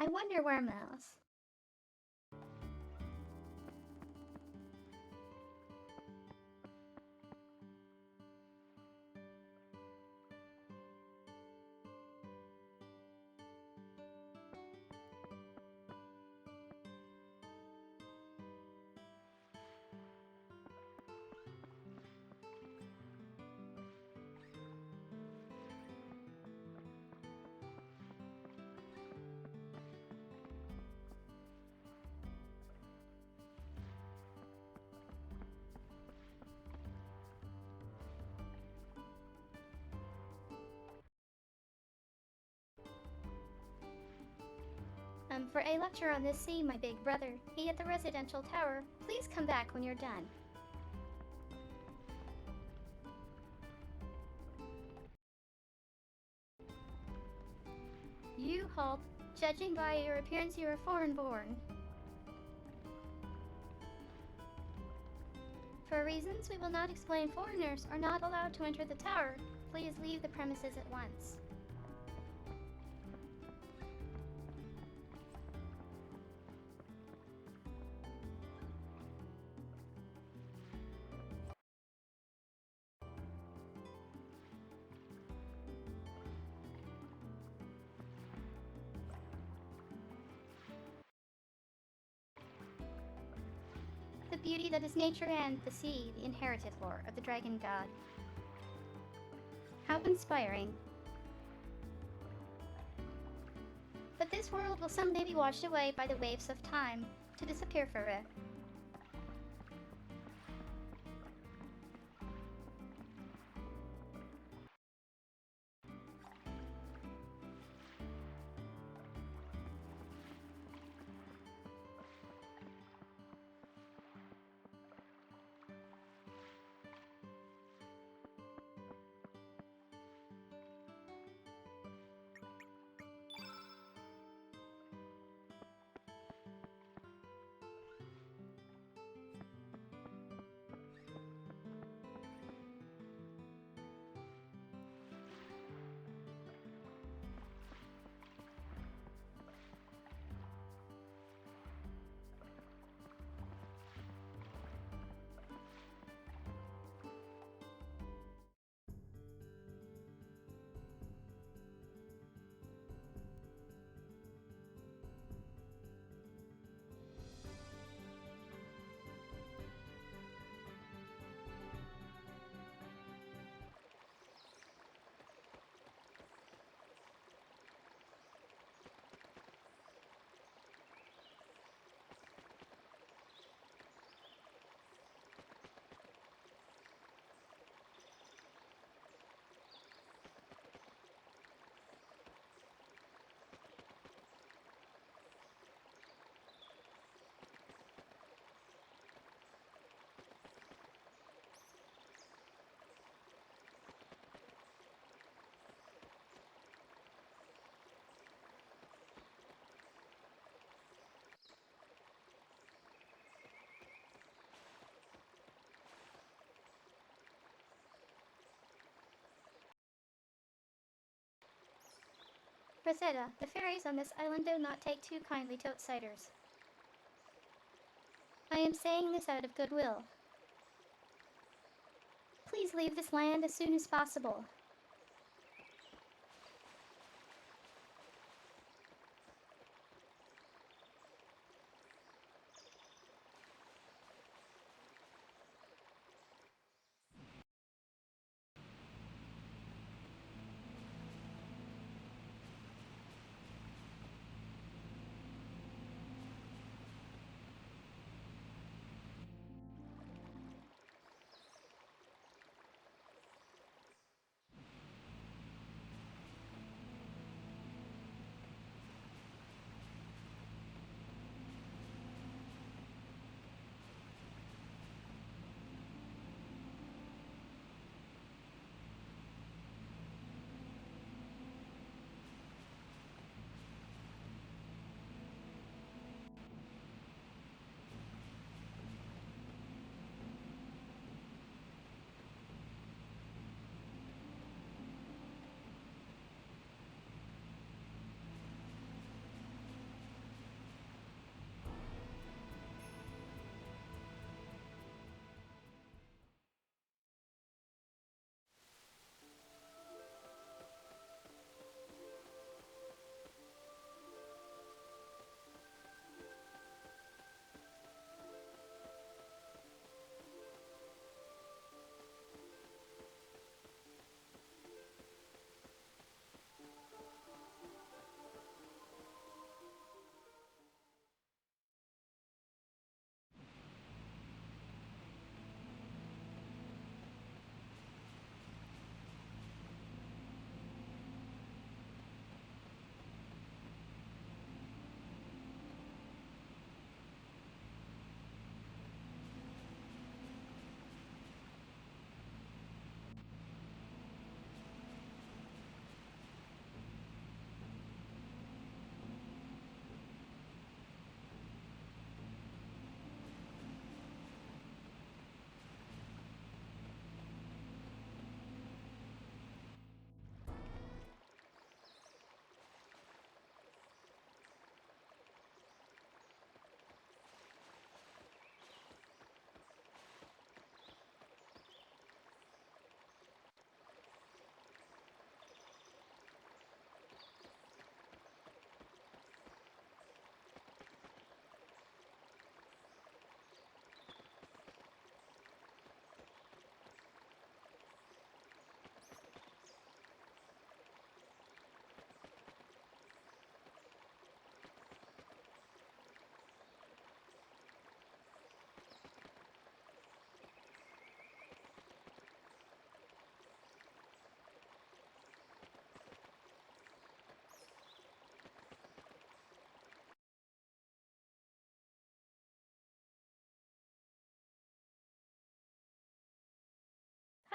I wonder where Mouse. For a lecture on this sea, my big brother, he at the residential tower. Please come back when you're done. You halt. Judging by your appearance, you are foreign-born. For reasons we will not explain, foreigners are not allowed to enter the tower. Please leave the premises at once. beauty that is nature and the sea, the inherited lore of the dragon god. How inspiring. But this world will someday be washed away by the waves of time, to disappear forever. Rosetta, the fairies on this island do not take too kindly to outsiders. I am saying this out of goodwill. Please leave this land as soon as possible.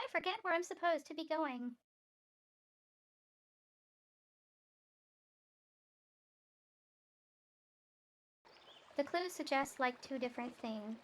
I forget where I'm supposed to be going. The clues suggest like two different things.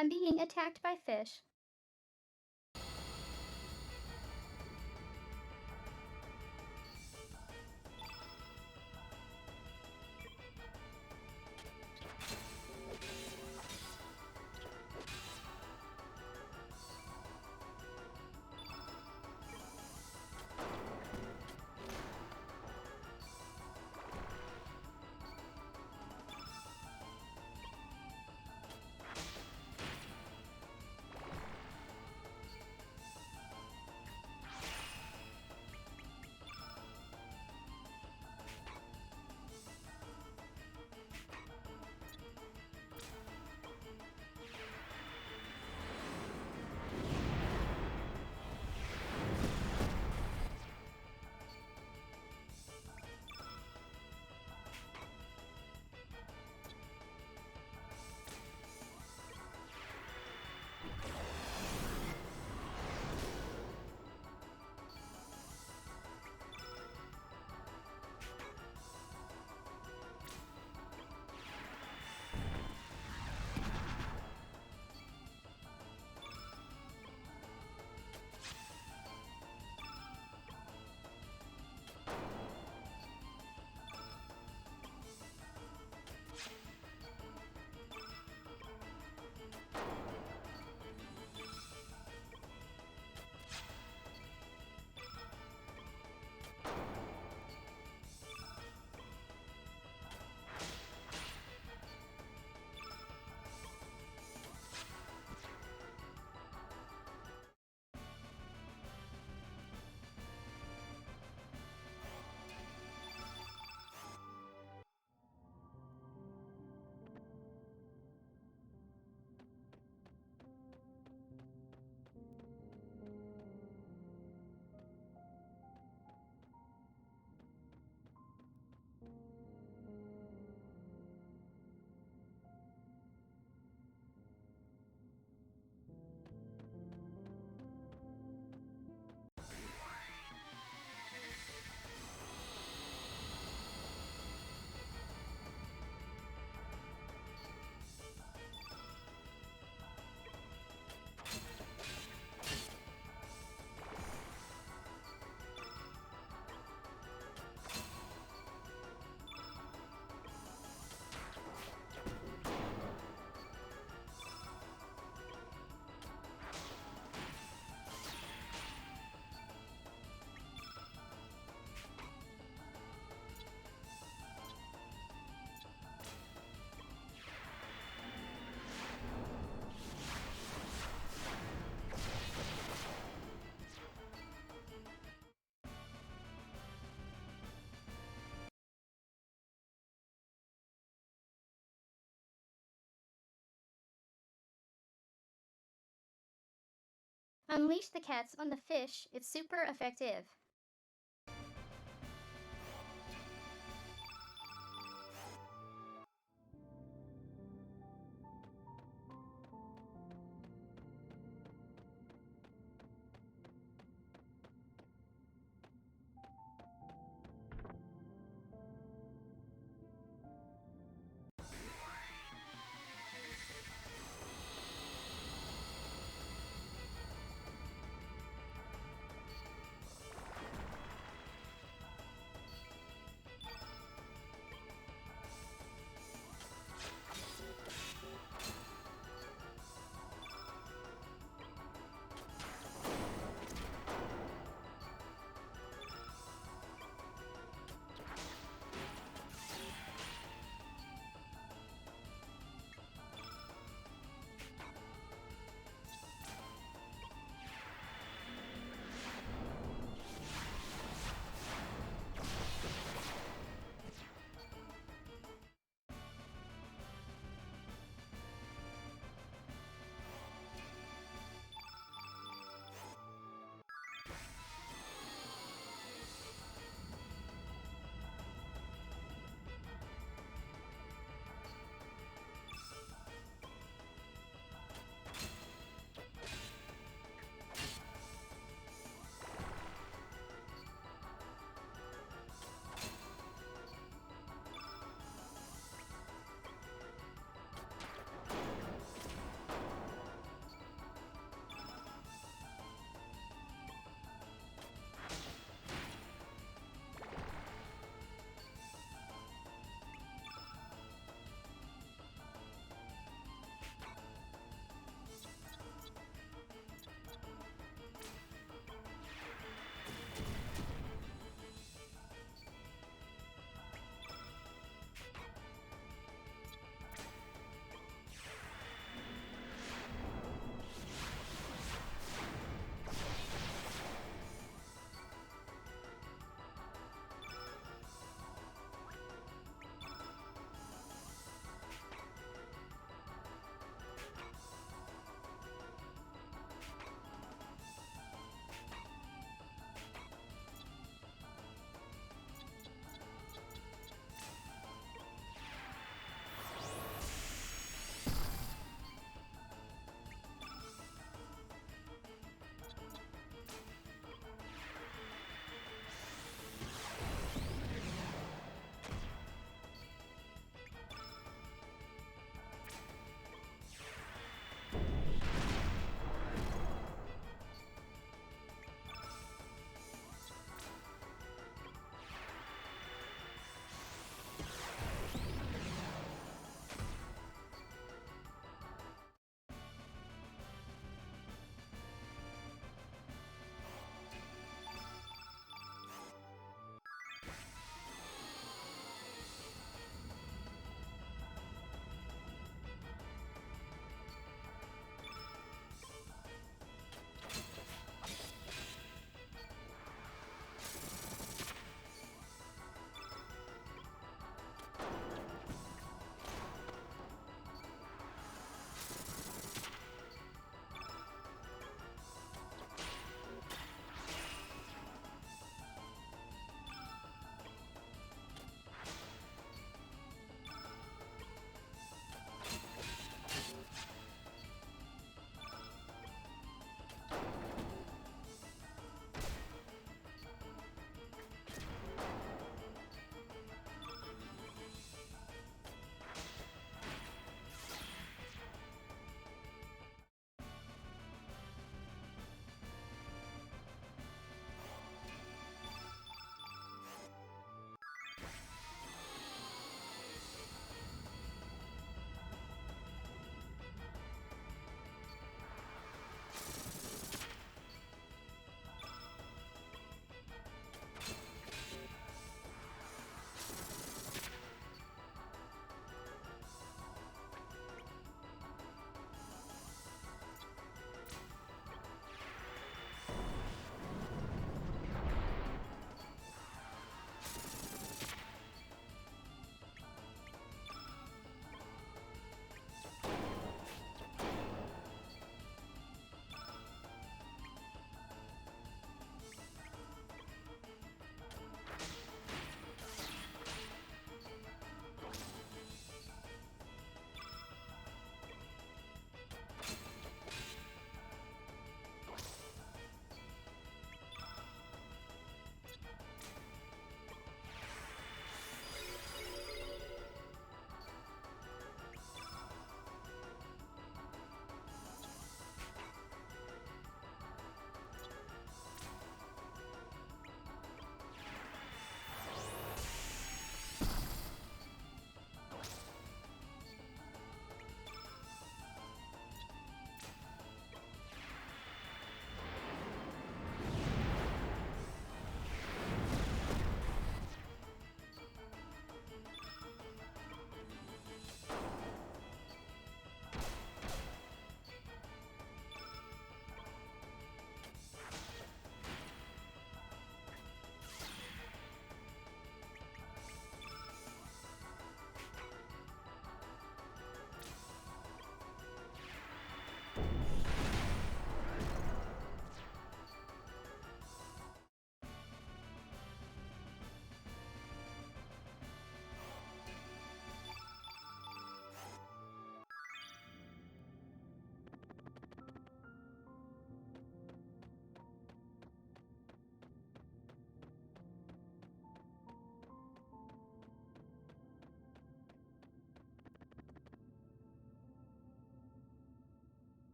I'm being attacked by fish. Unleash the cats on the fish. It's super effective.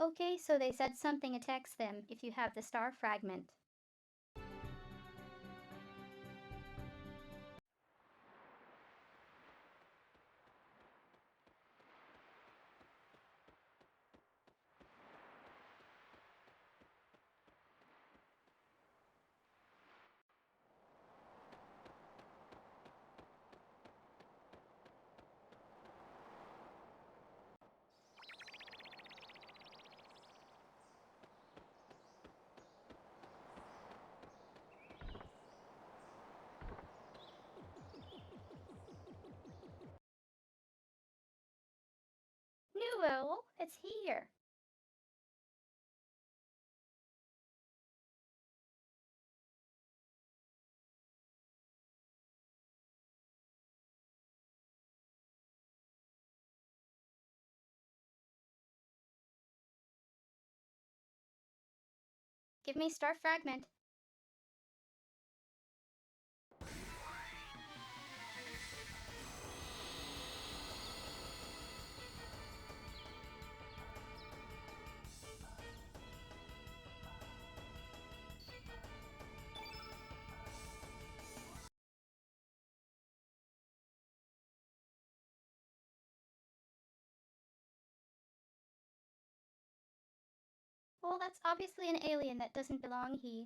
Okay, so they said something attacks them if you have the star fragment. Newell, it's here. Give me star fragment. Well, that's obviously an alien that doesn't belong here.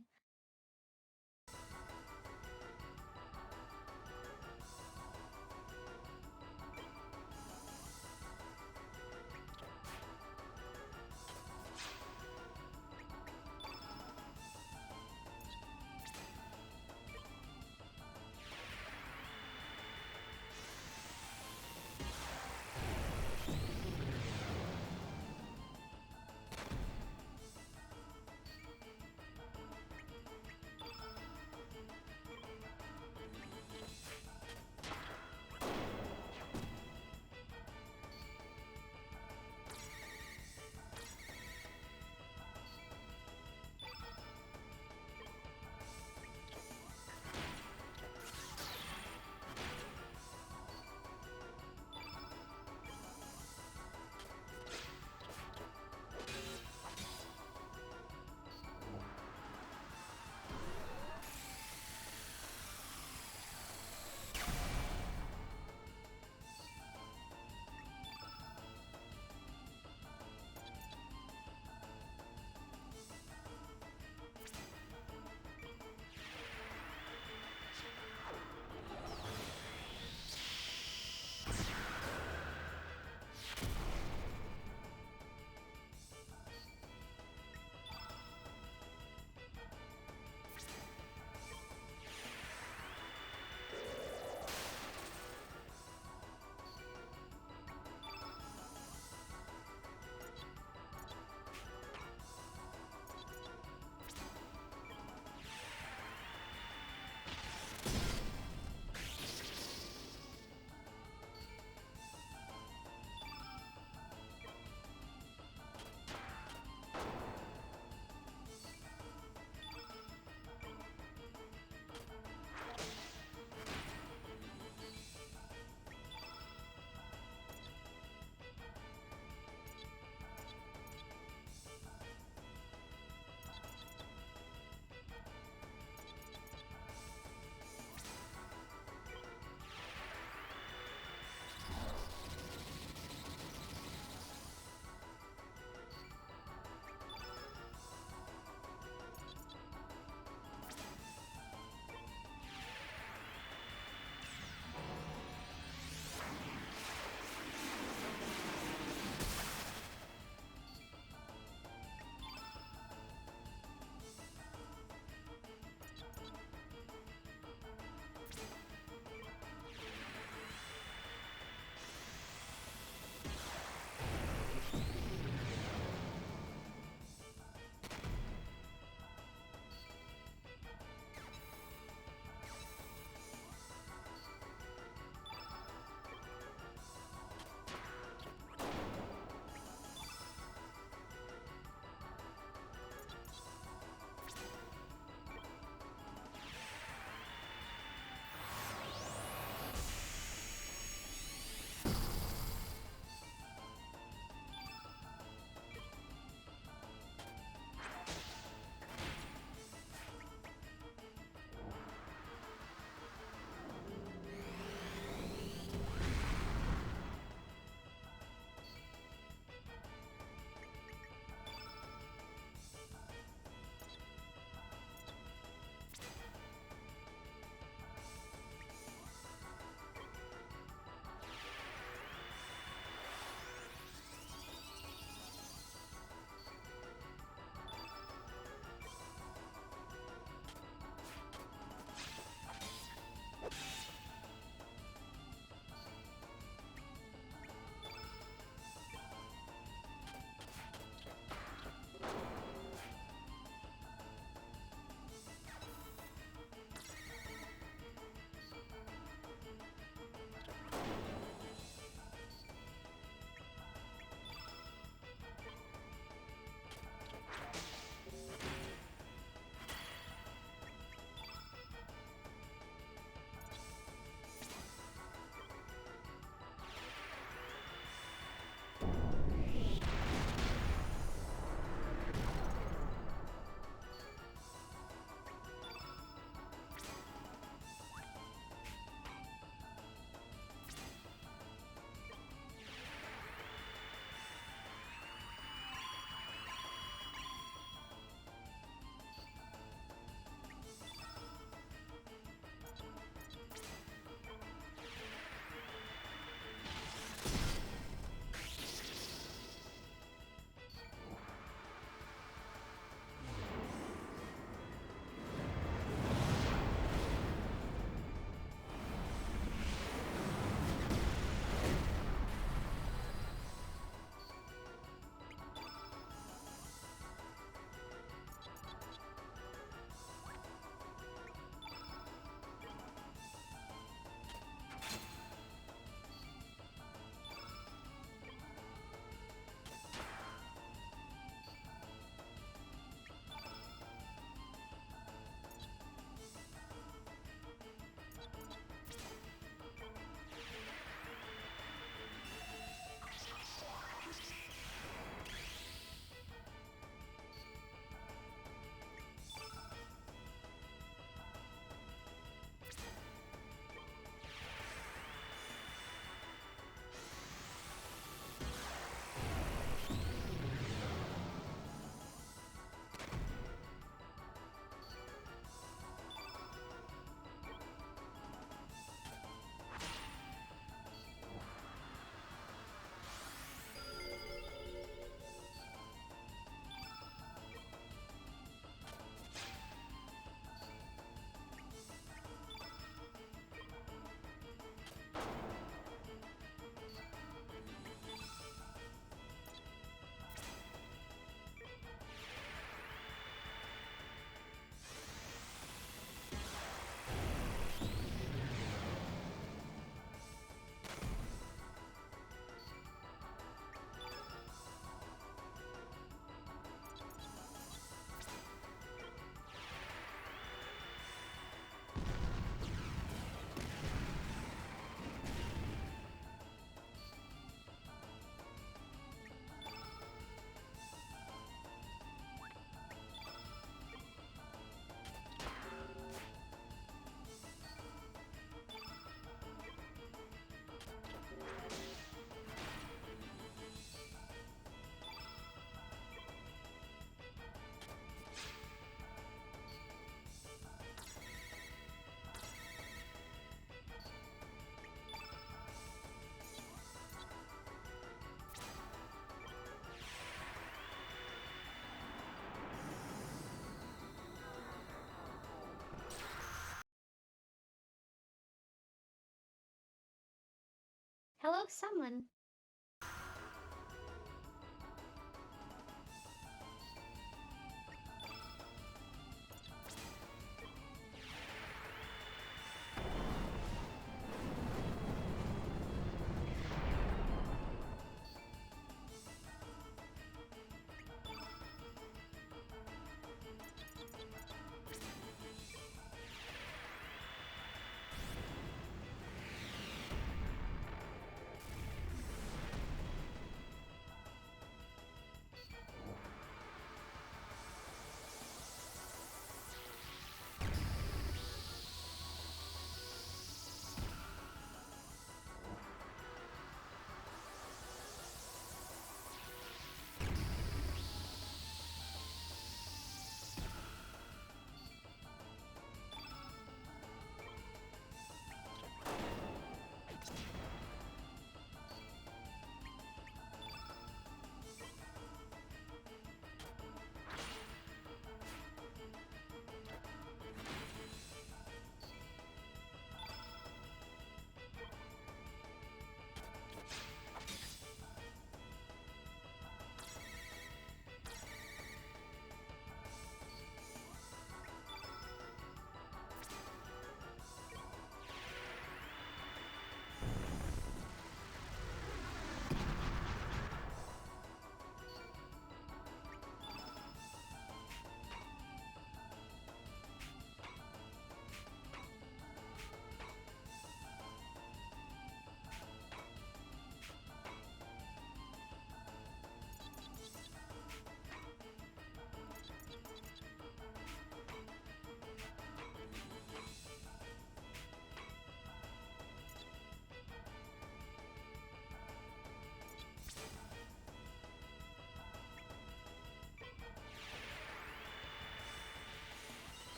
Hello, someone.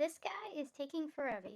This guy is taking forever.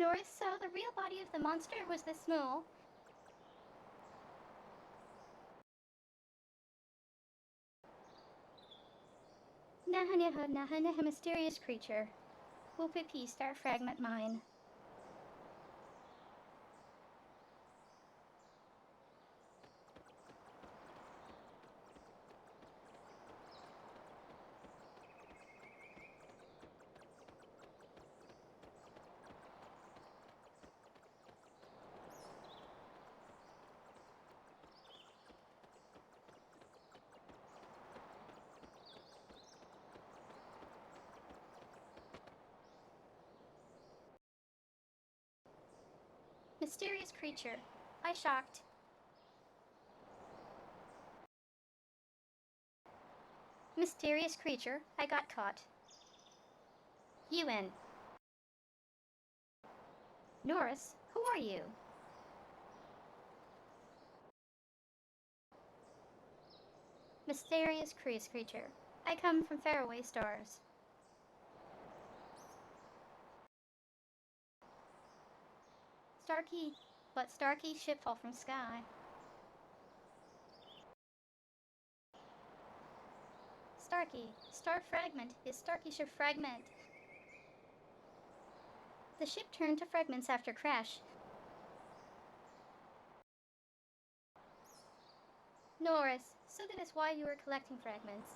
Norris, so the real body of the monster was this small? Naha, mysterious creature. Whoopee star fragment mine. Mysterious creature. I shocked. Mysterious creature. I got caught. UN. Norris, who are you? Mysterious creature. I come from faraway stars. Starkey, but Starkey shipfall from sky. Starkey, star fragment is Starkey ship fragment. The ship turned to fragments after crash. Norris, so that is why you were collecting fragments.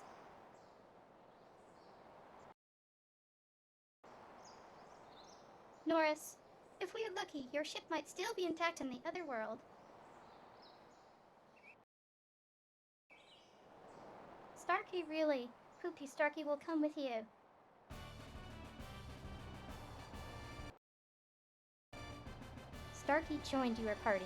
Norris, if we are lucky, your ship might still be intact in the other world. Starkey, really. Poopy Starkey will come with you. Starkey joined your party.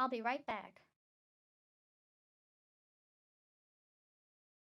I'll be right back.